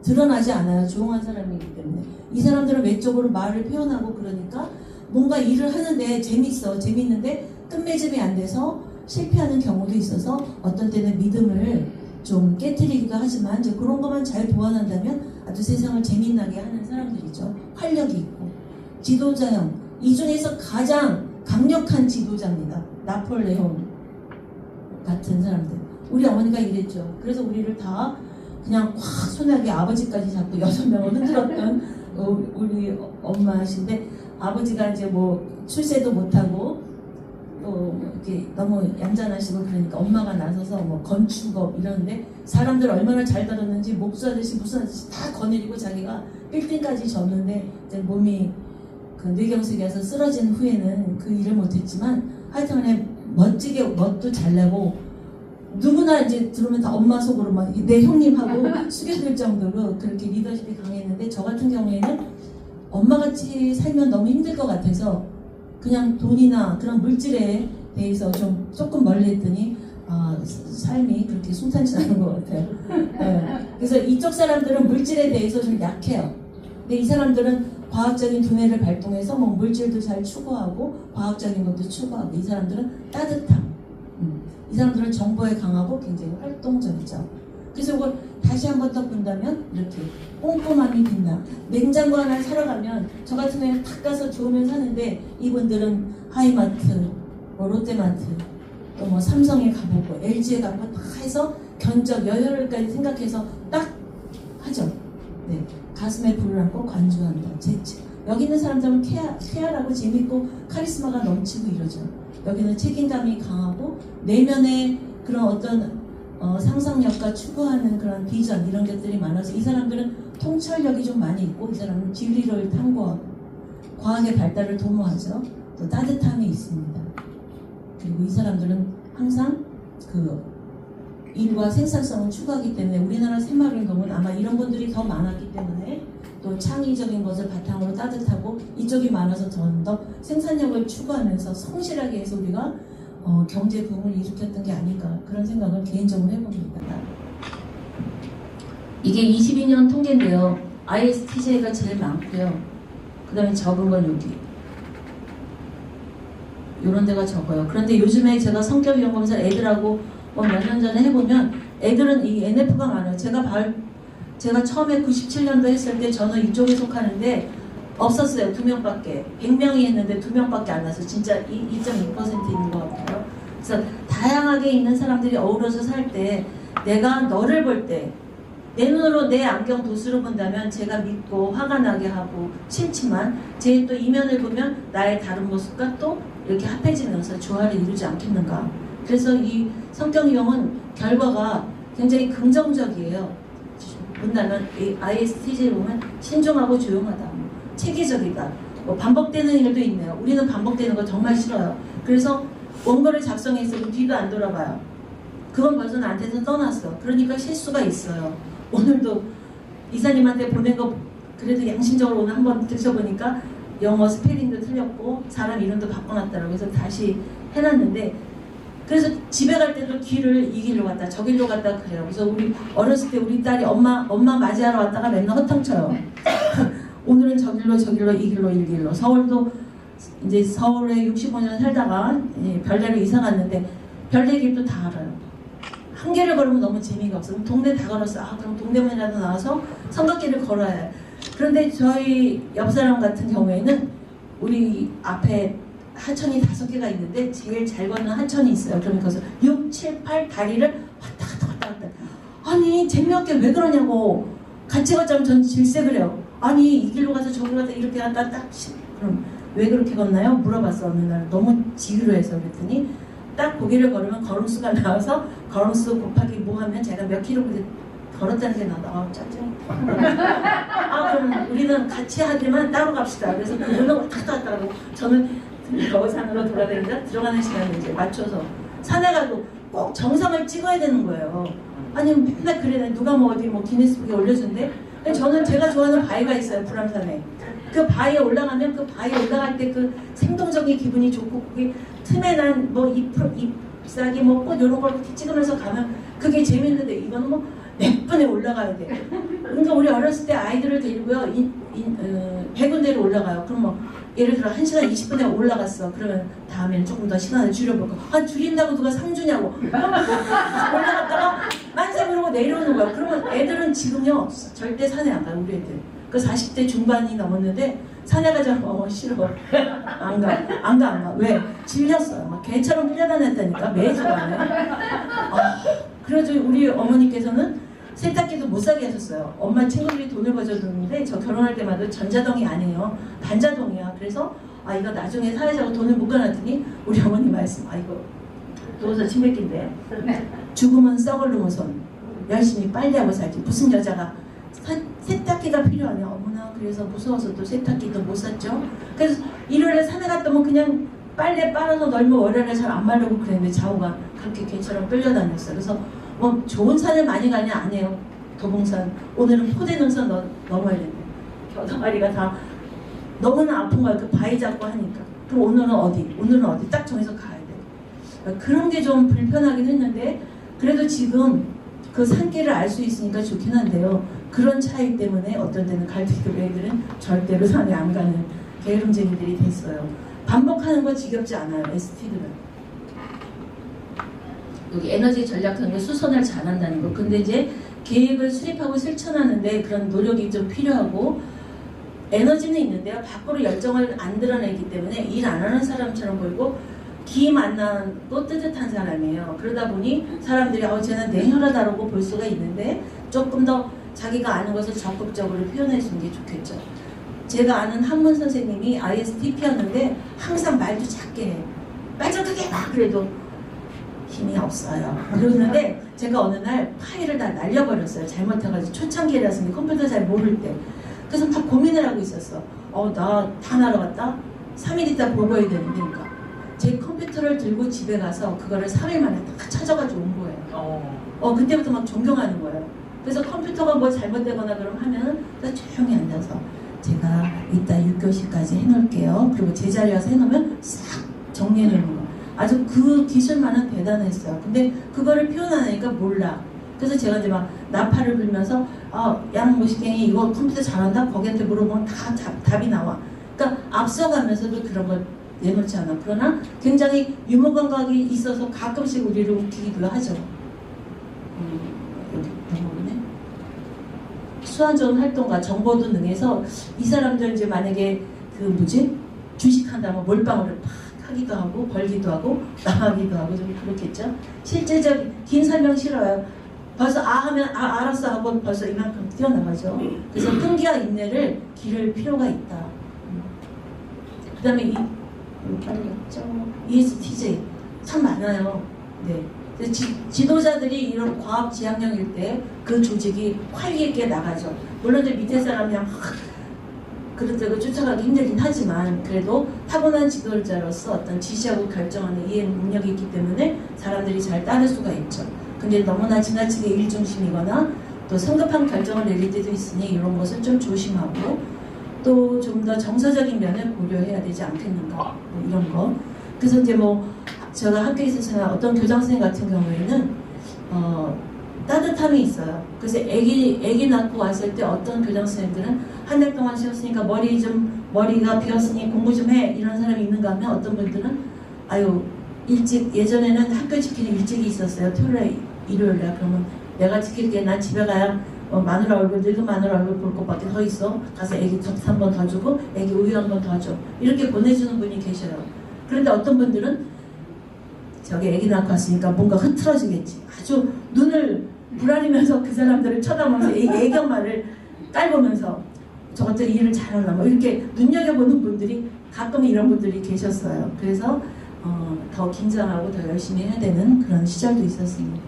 드러나지 않아요. 조용한 사람이기 때문에. 이 사람들은 외적으로 말을 표현하고 그러니까 뭔가 일을 하는데 재밌는데 끝맺음이 안 돼서 실패하는 경우도 있어서 어떤 때는 믿음을 좀 깨트리기도 하지만 이제 그런 것만 잘 보완한다면 아주 세상을 재미나게 하는 사람들이죠. 활력이 있고. 지도자형, 이 중에서 가장 강력한 지도자입니다. 나폴레옹 같은 사람들. 우리 어머니가 이랬죠. 그래서 우리를 다 그냥 확 손아귀 아버지까지 잡고 6명을 흔들었던 우리 엄마신데, 아버지가 이제 출세도 못하고 또 이렇게 너무 얌전하시고 그러니까 엄마가 나서서 건축업 이러는데 사람들 얼마나 잘 다뤘는지 목수 아저씨 무슨 아저씨 다 거느리고 자기가 빌딩까지 졌는데 이제 몸이 그 뇌경색이 와서 쓰러진 후에는 그 일을 못했지만 하여튼간에 멋지게 멋도 잘 내고 누구나 이제 들으면 다 엄마 속으로 내 형님하고 숙여들 정도로 그렇게 리더십이 강했는데, 저 같은 경우에는 엄마같이 살면 너무 힘들 것 같아서 그냥 돈이나 그런 물질에 대해서 조금 멀리 했더니 삶이 그렇게 순탄치 않은 것 같아요. 네. 그래서 이쪽 사람들은 물질에 대해서 좀 약해요. 근데 이 사람들은 과학적인 두뇌를 발동해서 뭐 물질도 잘 추구하고 과학적인 것도 추구하고 이 사람들은 따뜻함. 이 사람들은 정보에 강하고 굉장히 활동적이죠. 그래서 이걸 다시 한 번 더 본다면 이렇게 꼼꼼함이 빛나. 냉장고 하나 사러 가면 저 같은 경우는 탁 가서 좋으면 사는데 이분들은 하이마트, 뭐 롯데마트, 또 뭐 삼성에 가보고 LG에 가보고 다 해서 견적, 여혈까지 생각해서 딱 하죠. 네, 가슴에 불을 안고 관주한다. 여기 있는 사람들은 쾌활하고 재밌고 카리스마가 넘치고 이러죠. 여기는 책임감이 강하고 내면에 그런 어떤 상상력과 추구하는 그런 비전 이런 것들이 많아서 이 사람들은 통찰력이 좀 많이 있고 이 사람은 진리를 탐구하고 과학의 발달을 도모하죠. 또 따뜻함이 있습니다. 그리고 이 사람들은 항상 그 일과 생산성을 추구하기 때문에 우리나라 새마을운동은 아마 이런 분들이 더 많았기 때문에 또 창의적인 것을 바탕으로 따뜻하고 이쪽이 많아서 더 생산력을 추구하면서 성실하게 해서 우리가 경제 붐을 일으켰던 게 아닌가 그런 생각을 개인적으로 해봅니다. 이게 22년 통계인데요. ISTJ가 제일 많고요. 그 다음에 적은 건 여기. 이런 데가 적어요. 그런데 요즘에 제가 성격유형 검사 애들하고 몇 년 전에 해보면 애들은 이 NF가 많아요. 제가 처음에 97년도 했을 때 저는 이쪽에 속하는데 없었어요. 2명밖에. 100명이 했는데 2명밖에 안 나서 진짜 2.2% 있는 것 같아요. 그래서 다양하게 있는 사람들이 어우러져 살 때 내가 너를 볼 때 내 눈으로 내 안경 도수로 본다면 제가 믿고 화가 나게 하고 싫지만 제 또 이면을 보면 나의 다른 모습과 또 이렇게 합해지면서 조화를 이루지 않겠는가. 그래서 이 성격 유형은 결과가 굉장히 긍정적이에요. 본다면 이 ISTJ를 보면 신중하고 조용하다, 체계적이다, 뭐 반복되는 일도 있네요. 우리는 반복되는 거 정말 싫어요. 그래서 원고를 작성해서 뒤도 안 돌아봐요. 그건 벌써 나한테서 떠났어. 그러니까 실수가 있어요. 오늘도 이사님한테 보낸 거 그래도 양심적으로 오늘 한번 드셔보니까 영어 스페링도 틀렸고 사람 이름도 바꿔놨더라고요. 그래서 다시 해놨는데 그래서 집에 갈 때도 길을 이 길로 갔다 저 길로 갔다 그래요. 그래서 우리 어렸을 때 우리 딸이 엄마 맞이하러 왔다가 맨날 허탕쳐요. 오늘은 저 길로 이 길로 서울도 이제 서울에 65년 살다가 별내로 이사 갔는데 별내 길도 다 알아요. 한 개를 걸으면 너무 재미가 없어. 그럼 동네 다 걸었어. 그럼 동대문이라도 나와서 성곽길을 걸어야 해. 그런데 저희 옆 사람 같은 경우에는 우리 앞에 하천이 5개가 있는데 제일 잘 걷는 하천이 있어요. 그러니까 6, 7, 8 다리를 왔다 갔다. 아니 재미없게 왜 그러냐고. 같이 걷자면 전 질색을 해요. 아니 이 길로 가서 저기로 가서 이렇게 갔다 딱 그럼 왜 그렇게 걷나요? 물어봤어. 어느 날 너무 지루해서 그랬더니 딱 고개를 걸으면 걸음수가 나와서 걸음수 곱하기 뭐 하면 제가 몇 킬로 걸었다는 게 나와. 짜증. 그럼 우리는 같이 하지만 따로 갑시다. 그래서 그분은 왔다 갔다 하고 저는 거산으로 돌아다니다 들어가는 시간을 이제 맞춰서 산에 가도 꼭 정상을 찍어야 되는 거예요. 아니 맨날 그래. 누가 뭐 어디 뭐 기네스북에 올려준대. 저는 제가 좋아하는 바위가 있어요. 불암산에. 그 바위에 올라가면 그 바위에 올라갈 때 그 생동적인 기분이 좋고 그게 틈에 난 뭐 잎사귀 뭐 꽃 이런 걸 이렇게 찍으면서 가면 그게 재밌는데 이거는 뭐 몇 분에 올라가야 돼. 그러니까 우리 어렸을 때 아이들을 데리고요 100군데로 올라가요. 그럼 뭐 예를 들어 1시간 20분에 올라갔어. 그러면 다음에는 조금 더 시간을 줄여볼까. 줄인다고 누가 상 주냐고. 올라갔다가 만세 부르고 내려오는 거야. 그러면 애들은 지금요 절대 산에 안 가요. 우리 애들. 그 40대 중반이 넘었는데 산에 가자면 싫어. 안 가. 왜? 질렸어요. 막 개처럼 끌려다녔다니까 매주 안에. 그래서 우리 어머니께서는 세탁기도 못 사게 하셨어요. 엄마 친구들이 돈을 버져줬는데 저 결혼할 때마다 전자동이 아니에요. 반자동이야. 그래서 이거 나중에 사야자고 돈을 묶어놨더니 우리 어머니 말씀 이거 누워서 침 뱉긴데 죽으면 썩을 놈은 열심히 빨래하고 살지 무슨 여자가 세탁기가 필요하냐. 어머나 그래서 무서워서 또 세탁기도 못 샀죠. 그래서 일요일에 산에 갔다 오면 그냥 빨래 빨아서 널면 월요일에 잘 안 마르고 그랬는데 좌우가 그렇게 개처럼 끌려다녔어요. 그래서 뭐 좋은 산을 많이 가냐 아니에요. 도봉산 오늘은 포대능선 넘어야 되는데 겨다마리가 다 너무나 아픈 거야. 그 바위 잡고 하니까. 그럼 오늘은 어디? 오늘은 어디? 딱 정해서 가야 돼. 그런 게 좀 불편하긴 했는데 그래도 지금 그 산길을 알 수 있으니까 좋긴 한데요. 그런 차이 때문에 어떤 데는 갈대교 애들은 절대로 산에 안 가는 게으름쟁이들이 됐어요. 반복하는 거 지겹지 않아요. ST들은. 여기 에너지 전략하는 게 수선을 잘한다는 거. 근데 이제 계획을 수립하고 실천하는데 그런 노력이 좀 필요하고 에너지는 있는데요. 밖으로 열정을 안 드러내기 때문에 일 안 하는 사람처럼 보이고 기 만나고 뜨뜻한 사람이에요. 그러다 보니 사람들이 쟤는 냉혈하다라고 볼 수가 있는데 조금 더 자기가 아는 것을 적극적으로 표현해 주는 게 좋겠죠. 제가 아는 한문 선생님이 ISTP였는데 항상 말도 작게 해. 말 좀 크게 막 그래도 힘이 없어요. 그러는데 제가 어느 날 파일을 다 날려버렸어요. 잘못해가지고 초창기라서 컴퓨터 잘 모를 때. 그래서 막 고민을 하고 있었어. 나 다 날아갔다? 3일 있다 보고해야 되는데 그러니까 제 컴퓨터를 들고 집에 가서 그거를 3일 만에 딱 찾아가지고 온 거예요. 그때부터 막 존경하는 거예요. 그래서 컴퓨터가 뭐 잘못되거나 그럼 하면은 조용히 앉아서 제가 이따 6교시까지 해놓을게요. 그리고 제자리에 와서 해놓으면 싹 정리해놓는 거. 아주 그 기술만은 대단했어요. 근데 그거를 표현 안 하니까 몰라. 그래서 제가 이제 막 나팔을 불면서 양무식갱이 이거 컴퓨터 잘한다? 거기한테 물어보면 다 답이 나와. 그러니까 앞서가면서도 그런 걸 내놓지 않아. 그러나 굉장히 유머 감각이 있어서 가끔씩 우리를 웃기기도 하죠. 여기 부분에 수완 좋은 활동가 정보도 능해서 이 사람들 이제 만약에 주식한다면 몰빵으로 팍 하기도 하고 벌기도 하고 나가기도 하고 좀 그렇겠죠. 실제적인 긴 설명 싫어요. 벌써 하면 알았어 하고 벌써 이만큼 뛰어나가죠. 그래서 끈기와 인내를 기를 필요가 있다. 그 다음에 ESTJ 참 많아요. 네. 지도자들이 이런 과학 지향형일 때 그 조직이 활기 있게 나가죠. 물론 이제 밑에 사람 그냥 그렇다고 쫓아가기 힘들긴 하지만 그래도 타고난 지도자로서 어떤 지시하고 결정하는 이해 능력이 있기 때문에 사람들이 잘 따를 수가 있죠. 근데 너무나 지나치게 일중심이거나 또 성급한 결정을 내릴 때도 있으니 이런 것을 좀 조심하고 또 좀 더 정서적인 면을 고려해야 되지 않겠는가 뭐 이런 거. 그래서 이제 제가 학교에 있어서 어떤 교장 선생님 같은 경우에는 따뜻함이 있어요. 그래서 애기 낳고 왔을 때 어떤 교장 선생님들은 한 달 동안 쉬었으니까 머리가 비었으니 공부 좀 해 이런 사람이 있는가 하면 어떤 분들은 일찍 예전에는 학교 지키는 일찍이 있었어요. 토요일에 일요일에 그러면 내가 지킬게 난 집에 가야 마누라 얼굴 늙은 마누라 얼굴 볼 것밖에 더 있어. 가서 애기 젖 한 번 더 주고 애기 우유 한 번 더 줘. 이렇게 보내주는 분이 계셔요. 그런데 어떤 분들은 저기 애기 낳고 왔으니까 뭔가 흐트러지겠지. 아주 눈을 부라리면서 그 사람들을 쳐다보면서 애기 엄마를 깔보면서 저것들 일을 잘하나 뭐 이렇게 눈여겨보는 분들이 가끔 이런 분들이 계셨어요. 그래서 더 긴장하고 더 열심히 해야 되는 그런 시절도 있었습니다.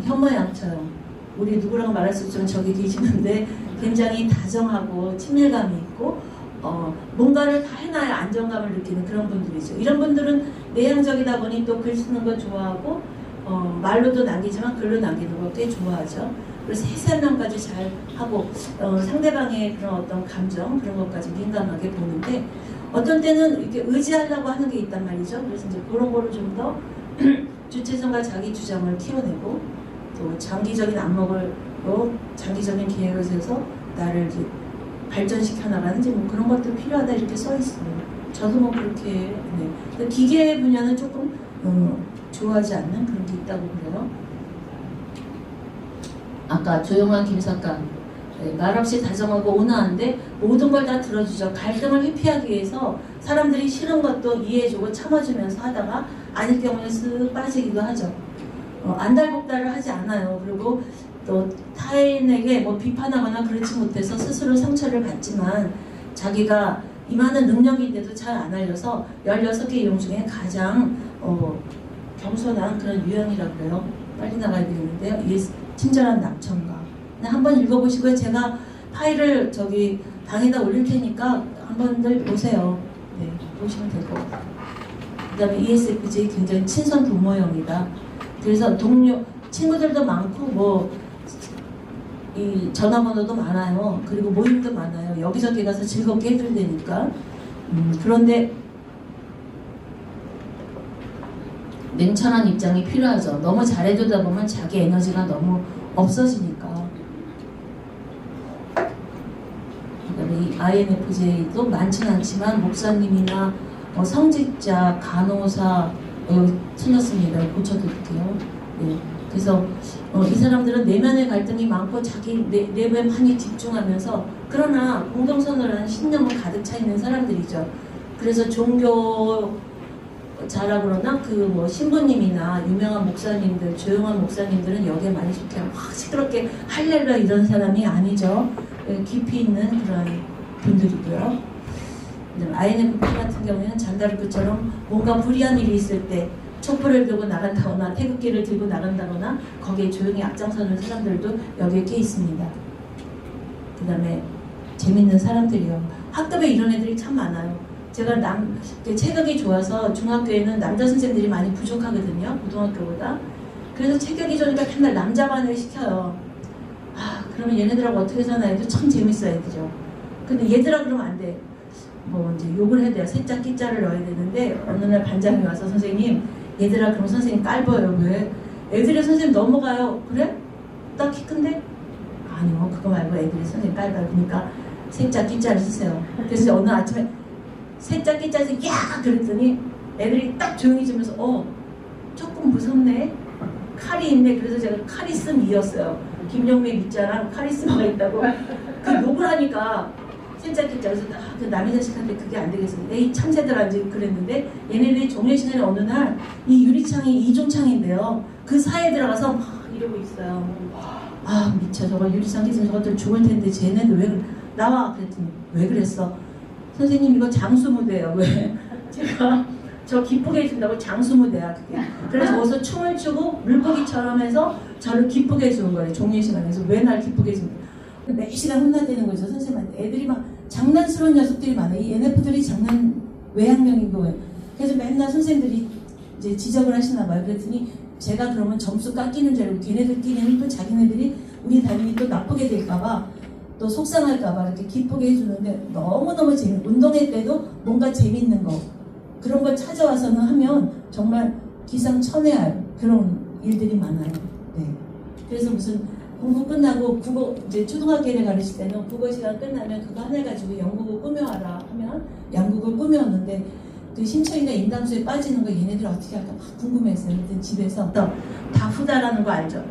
혐오양처럼 우리 누구라고 말할 수 없지만 저기 계시는데 굉장히 다정하고 친밀감이 있고 뭔가를 다 해놔야 안정감을 느끼는 그런 분들이죠. 이런 분들은 내향적이다 보니 또 글 쓰는 거 좋아하고 말로도 남기지만 글로 남기는 거 꽤 좋아하죠. 그래서 세세한 것까지 잘 하고 상대방의 그런 어떤 감정 그런 것까지 민감하게 보는데 어떤 때는 이렇게 의지하려고 하는 게 있단 말이죠. 그래서 이제 그런 거를 좀 더 주체성과 자기 주장을 키워내고 또 장기적인 안목으로 장기적인 계획을 세워서 나를 이제 발전시켜 나가는지 뭐 그런 것도 필요하다 이렇게 써 있어요. 저도 뭐 그렇게 네. 기계 분야는 조금 좋아하지 않는 그런 게 있다고 그래요. 아까 조용한 김사과 말없이 다정하고 온화한데 모든 걸 다 들어주죠. 갈등을 회피하기 위해서 사람들이 싫은 것도 이해해주고 참아주면서 하다가 아닐 경우에 쓱 빠지기도 하죠. 안달복달을 하지 않아요. 그리고 또 타인에게 뭐 비판하거나 그렇지 못해서 스스로 상처를 받지만 자기가 이만한 능력인데도 잘 안 알려서 16개 유형 중에 가장 겸손한 그런 유형이라고 그래요. 빨리 나가야 되는데요. 이게 친절한 낙천가. 한번 읽어보시고요. 제가 파일을 저기 방에다 올릴 테니까 한번들 보세요. 네, 보시면 될 것 같아요. 그 다음에 ESFJ 굉장히 친선 부모형이다. 그래서 친구들도 많고 뭐 이 전화번호도 많아요. 그리고 모임도 많아요. 여기저기 가서 즐겁게 해줄 테니까. 그런데 냉철한 입장이 필요하죠. 너무 잘해주다 보면 자기 에너지가 너무 없어지니까. 그다음에 이 INFJ도 많지는 않지만 목사님이나 성직자, 간호사 여기 틀렸습니다. 고쳐드릴게요. 네. 그래서 이 사람들은 내면의 갈등이 많고 자기 내부에 많이 집중하면서 그러나 공동선언하는 신념은 가득 차 있는 사람들이죠. 그래서 종교 자라 그러나 그 뭐 신부님이나 유명한 목사님들, 조용한 목사님들은 여기에 많이 이렇게 확 시끄럽게 할렐루야 이런 사람이 아니죠. 깊이 있는 그런 분들이고요. INFP 같은 경우에는 잔다르크처럼 뭔가 불의한 일이 있을 때 촛불을 들고 나간다거나 태극기를 들고 나간다거나 거기에 조용히 앞장서는 사람들도 여기에 꽤 있습니다. 그 다음에 재밌는 사람들이요. 학급에 이런 애들이 참 많아요. 제가 체격이 좋아서 중학교에는 남자 선생님들이 많이 부족하거든요. 고등학교보다. 그래서 체격이 좋으니까 맨날 남자반을 시켜요. 그러면 얘네들하고 어떻게 사나 해도 참 재밌어 애들이요. 근데 얘들아 그러면 안 돼. 뭐 이제 욕을 해야 돼요. 세자 끼자를 넣어야 되는데 어느 날 반장이 와서 선생님 얘들아 그럼 선생님 깔봐요. 왜? 애들이 선생님 넘어가요. 그래? 나 키 큰데? 아니요 그거 말고 애들이 선생님 깔봐요. 그러니까 세자 끼자를 쓰세요. 그래서 어느 아침에 세자 끼자에서 야! 그랬더니 애들이 딱 조용해지면서 조금 무섭네. 칼이 있네. 그래서 제가 카리스미였어요. 김영미 밑자랑 카리스마가 있다고 그 욕을 하니까 세자 끼자 그래서 그 남의 자식한테 그게 안 되겠어. 에이 참새들한테 그랬는데 얘네들이 종례 시간에 어느 날 이 유리창이 이중창인데요. 그 사이에 들어가서 막 이러고 있어요. 미쳐 저거 유리창 깨지면 저것들 죽을 텐데 쟤네들 왜 그래? 나와 그랬더니 왜 그랬어? 선생님 이거 장수무대예요. 왜? 제가 저 기쁘게 해준다고 장수무대야 그게. 그래서 거기서 춤을 추고 물고기처럼 해서 저를 기쁘게 해주는 거예요. 종례 시간에서 왜 날 기쁘게 해주는 거예요? 매 시간 혼나대는 거죠 선생님한테. 애들이 막 장난스러운 녀석들이 많아요. 이 NF들이 장난 외향형인 거예요. 그래서 맨날 선생님들이 이제 지적을 하시나 봐요. 그랬더니 제가 그러면 점수 깎이는 줄 알고 걔네들끼리는 또 자기네들이 우리 담임이 또 나쁘게 될까봐 또 속상할까봐 이렇게 기쁘게 해주는데 너무너무 운동회 때도 뭔가 재밌는 거 그런 걸 찾아와서는 하면 정말 기상천외할 그런 일들이 많아요. 네. 그래서 무슨 공부 끝나고 국어 이제 초등학교에 가르칠 때는 국어 시간 끝나면 그거 하나 가지고 영국을 꾸며와라 하면 양국을 꾸며왔는데 그 심청이가 인담수에 빠지는 거 얘네들 어떻게 할까 막 궁금했어요. 그때 집에서 다후다라는 거 알죠?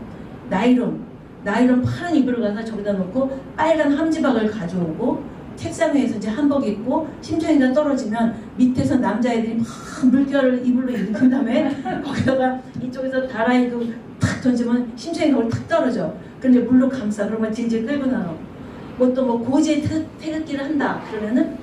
나이론 파란 이불을 가서 저기다 놓고 빨간 함지박을 가져오고 책상 위에서 이제 한복 입고 심청이가 떨어지면 밑에서 남자애들이 막 물결을 이불로 일으킨 다음에 거기다가 이쪽에서 다라이도 탁 던지면 심청이가 거기 탁 떨어져. 근데 물로 감싸. 그러면 질질 끌고 나와. 뭐 또 뭐 고지에 태극기를 한다. 그러면은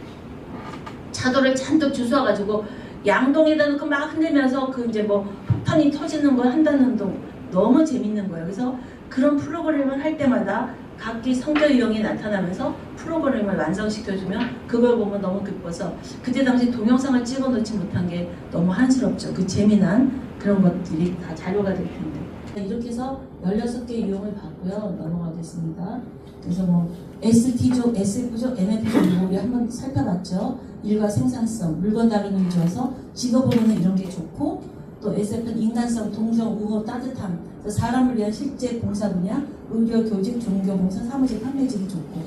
차도를 잔뜩 주워가지고 양동에다 놓고 막 흔들면서 그 이제 뭐 폭탄이 터지는 거 한다는 동 너무 재밌는 거예요. 그래서 그런 프로그램을 할 때마다 각기 성격 유형이 나타나면서 프로그램을 완성시켜주면 그걸 보면 너무 기뻐서 그때 당시 동영상을 찍어놓지 못한 게 너무 한스럽죠. 그 재미난 그런 것들이 다 자료가 될 텐데. 이렇게 해서 16개 유형을 봤고요. 넘어가겠습니다. 그래서 뭐 ST족, SF족, NF족 우리 한번 살펴봤죠. 일과 생산성, 물건 다루는 게 좋아서 직업으로는 이런 게 좋고 또 SF는 인간성, 동정, 우호, 따뜻함, 사람을 위한 실제 봉사 분야, 의료, 교직, 종교, 봉사, 사무직, 판매직이 좋고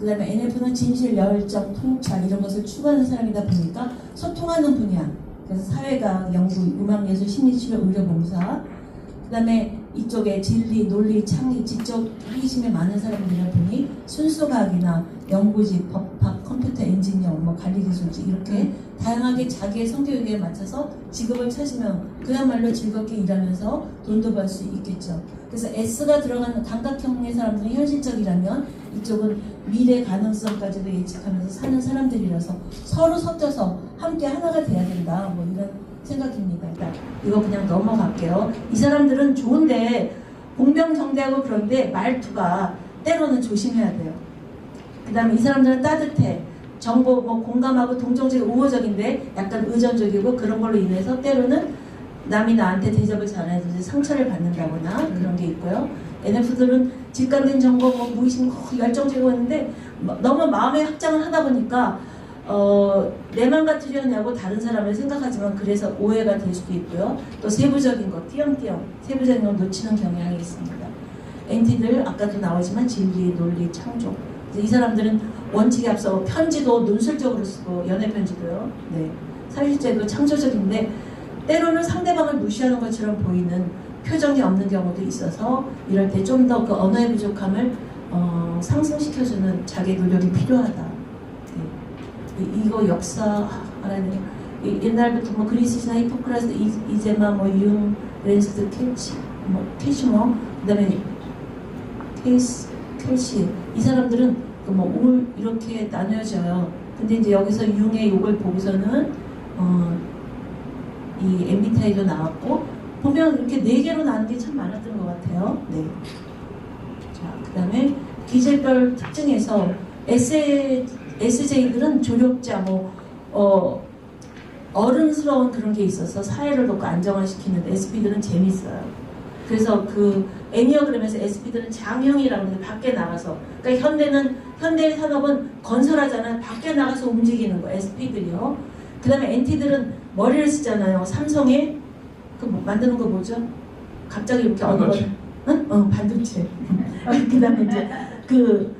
그 다음에 NF는 진실, 열정, 통찰 이런 것을 추구하는 사람이다 보니까 소통하는 분야 그래서 사회과학, 연구, 음악예술, 심리치료, 의료봉사 그 다음에 이쪽에 진리, 논리, 창의, 지적 호기심이 많은 사람들이라 보니 순수과학이나 연구직, 법학, 컴퓨터 엔지니어, 뭐 관리기술직 이렇게 다양하게 자기의 성격에 맞춰서 직업을 찾으면 그야말로 즐겁게 일하면서 돈도 벌 수 있겠죠. 그래서 S가 들어가는 감각형의 사람들은 현실적이라면 이쪽은 미래 가능성까지도 예측하면서 사는 사람들이라서 서로 섞여서 함께 하나가 돼야 된다. 뭐 이런 생각입니다. 이거 그냥 넘어갈게요. 이 사람들은 좋은데 공병정대하고 그런데 말투가 때로는 조심해야 돼요. 그 다음에 이 사람들은 따뜻해. 정보 뭐 공감하고 동정적이고 우호적인데 약간 의존적이고 그런 걸로 인해서 때로는 남이 나한테 대접을 잘해서 상처를 받는다거나 그런 게 있고요. NF들은 직관된 정보, 뭐 무의식, 열정적이고 있는데 너무 마음의 확장을 하다 보니까 내만 같으려냐고 다른 사람을 생각하지만 그래서 오해가 될 수도 있고요. 또 세부적인 것, 띄엄띄엄 세부적인 걸 놓치는 경향이 있습니다. NT들 아까도 나오지만 진리, 논리, 창조. 이 사람들은 원칙에 앞서 편지도 논술적으로 쓰고 연애 편지도요. 네, 사실제도 창조적인데 때로는 상대방을 무시하는 것처럼 보이는 표정이 없는 경우도 있어서 이럴 때 좀 더 그 언어의 부족함을 상승시켜주는 자기 노력이 필요하다. 네. 이거 역사 알아야 돼요. 옛날부터 뭐 그리스나 히포크라스, 이제마, 뭐 융, 렌스드, 캐시머, 그다음에 켈시 이 사람들은 뭐 이렇게 나뉘어져요. 근데 이제 여기서 융의 욕을 보고서는 이 MBTI도 나왔고 보면 이렇게 4개로 나눈 게 참 많았던 것 같아요. 네. 자, 그다음에 기질별 특징에서 SJ들은 조력자, 어른스러운 그런 게 있어서 사회를 돕고 안정화시키는데 SP들은 재밌어요. 그래서 그 애니어그램에서 SP들은 장형이라고 하는데 밖에 나가서, 그러니까 현대 산업은 건설하잖아요. 밖에 나가서 움직이는 거 SP들이요. 그 다음에 NT들은 머리를 쓰잖아요. 삼성에 만드는 거 뭐죠? 갑자기 이렇게 반도체. 응? 반도체. 그 다음에 이제 그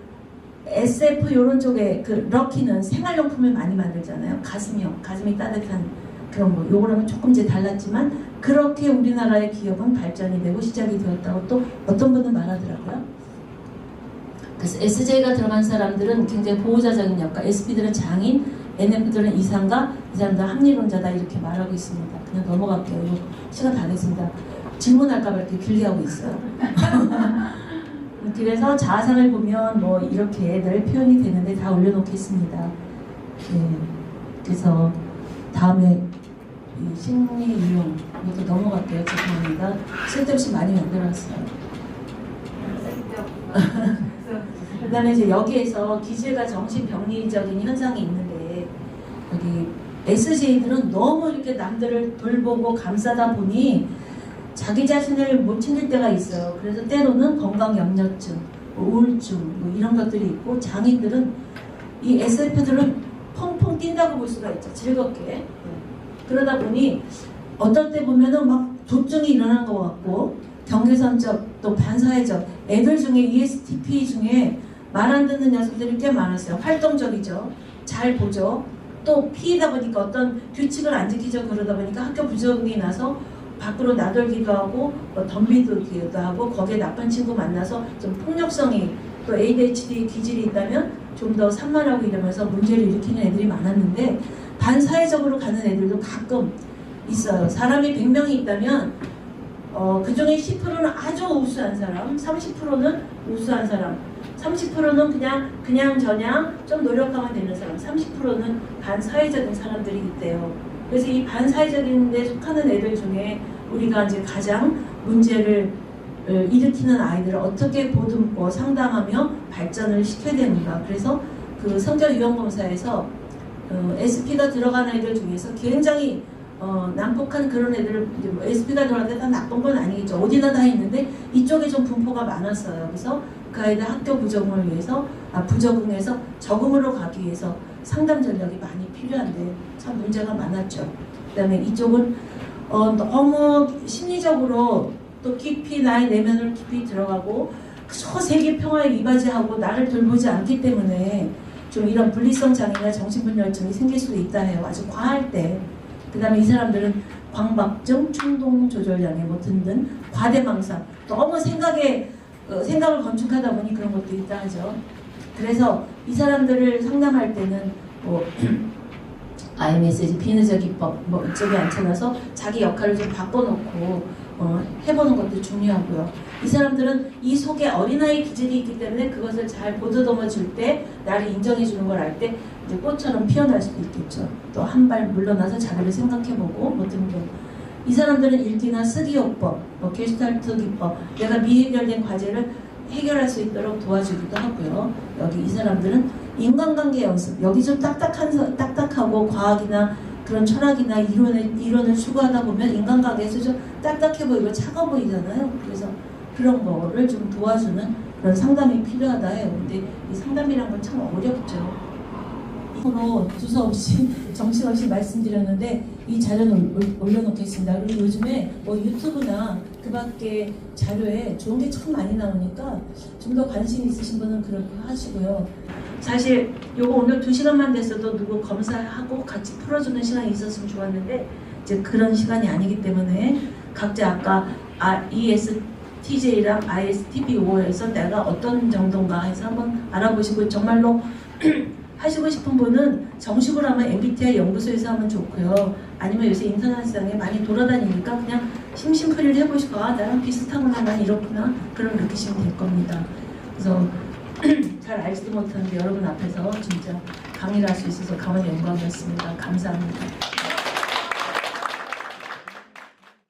SF 요런 쪽에 그 럭키는 생활용품을 많이 만들잖아요. 가슴이 따뜻한 그런 거. 요거랑은 조금 이제 달랐지만 그렇게 우리나라의 기업은 발전이 되고 시작이 되었다고 또 어떤 분은 말하더라고요. 그래서 SJ가 들어간 사람들은 굉장히 보호자적인 역할, SP들은 장인, NF들은 이상가, 이 사람들은 합리론자다 이렇게 말하고 있습니다. 그냥 넘어갈게요. 이거 시간 다 됐습니다. 질문할까봐 이렇게 길게 하고 있어요. 그래서 자아상을 보면 뭐 이렇게 늘 표현이 되는데 다 올려놓겠습니다. 네. 그래서 다음에 이 심리 유형 이것도 넘어갈게요. 죄송합니다. 쓸데없이 많이 만들어놨어요. 그 다음에 이제 여기에서 기질과 정신병리적인 현상이 있는데 여기 SJ들은 너무 이렇게 남들을 돌보고 감싸다 보니 자기 자신을 못 챙길 때가 있어요. 그래서 때로는 건강염려증, 우울증 뭐 이런 것들이 있고, 장인들은 이 SF들은 펑펑 뛴다고 볼 수가 있죠. 즐겁게. 그러다 보니 어떨 때 보면은 막 조증이 일어나는 것 같고, 경계선적 또 반사회적, 애들 중에 ESTP 중에 말 안 듣는 녀석들이 꽤 많았어요. 활동적이죠. 잘 보죠. 또 피해다 보니까 어떤 규칙을 안 지키죠. 그러다 보니까 학교 부적응이 나서 밖으로 나돌기도 하고 덤비기도 하고, 거기에 나쁜 친구 만나서 좀 폭력성이, 또 ADHD 기질이 있다면 좀 더 산만하고 이러면서 문제를 일으키는 애들이 많았는데, 반사회적으로 가는 애들도 가끔 있어요. 사람이 100명이 있다면 그 중에 10%는 아주 우수한 사람, 30%는 우수한 사람, 30%는 그냥 좀 노력하면 되는 사람, 30%는 반사회적인 사람들이 있대요. 그래서 이 반사회적인 데 속하는 애들 중에 우리가 이제 가장 문제를 일으키는 아이들을 어떻게 보듬고 상담하며 발전을 시켜야 되는가. 그래서 그 성격 유형 검사에서 SP가 들어간 아이들 중에서 굉장히 난폭한 그런 애들을, SP가 들어갔는데 다 나쁜 건 아니겠죠. 어디나 다 있는데 이쪽에 좀 분포가 많았어요. 그래서 그 아이들 학교 부적응을 위해서, 부적응해서 적응으로 가기 위해서 상담 전략이 많이 필요한데 참 문제가 많았죠. 그 다음에 이쪽은 너무 심리적으로 또 깊이 나의 내면을 깊이 들어가고 세계 평화에 이바지하고 나를 돌보지 않기 때문에 좀 이런 분리성 장애나 정신분열증이 생길 수도 있다 해요. 아주 과할 때. 그 다음에 이 사람들은 광박증, 충동조절장애 뭐 등등 과대망상, 너무 생각을 건축하다 보니 그런 것도 있다 하죠. 그래서 이 사람들을 상담할 때는 뭐 IMSG, 비능적 기법 뭐 이쪽에 앉혀놔서 자기 역할을 좀 바꿔놓고 해보는 것도 중요하고요. 이 사람들은 이 속에 어린아이 기질이 있기 때문에 그것을 잘 보듬어 줄 때, 나를 인정해 주는 걸 알 때 이제 꽃처럼 피어날 수도 있겠죠. 또 한 발 물러나서 자기를 생각해보고 뭐 등등. 이 사람들은 읽기나 쓰기요법, 게슈탈트 기법, 내가 미해결된 과제를 해결할 수 있도록 도와주기도 하고요. 여기 이 사람들은 인간관계 연습, 여기 좀 딱딱하고 과학이나 그런 철학이나 이론을 추구하다 보면 인간관계에서 좀 딱딱해 보이고 차가워 보이잖아요. 그래서 그런 거를 좀 도와주는 그런 상담이 필요하다 해요. 근데 이 상담이란 건 참 어렵죠. 으로 두서없이 정신없이 말씀드렸는데 이 자료는 올려놓겠습니다. 그리고 요즘에 뭐 유튜브나 그 밖에 자료에 좋은 게 참 많이 나오니까 좀 더 관심 있으신 분은 그렇게 하시고요. 사실 요거 오늘 2시간만 됐어도 누구 검사하고 같이 풀어주는 시간이 있었으면 좋았는데 이제 그런 시간이 아니기 때문에 각자 아까 ESTJ랑 ISTP5에서 내가 어떤 정도인가 해서 한번 알아보시고 정말로 하시고 싶은 분은 정식으로 하면 MBTI 연구소에서 하면 좋고요. 아니면 요새 인터넷상에 많이 돌아다니니까 그냥 심심풀이를 해보시고 아 나랑 비슷하구나 난 이렇구나 그런 느끼시면 될 겁니다. 그래서 잘 알지도 못하는데 여러분 앞에서 진짜 강의를 할 수 있어서 강원 영광이었습니다. 감사합니다.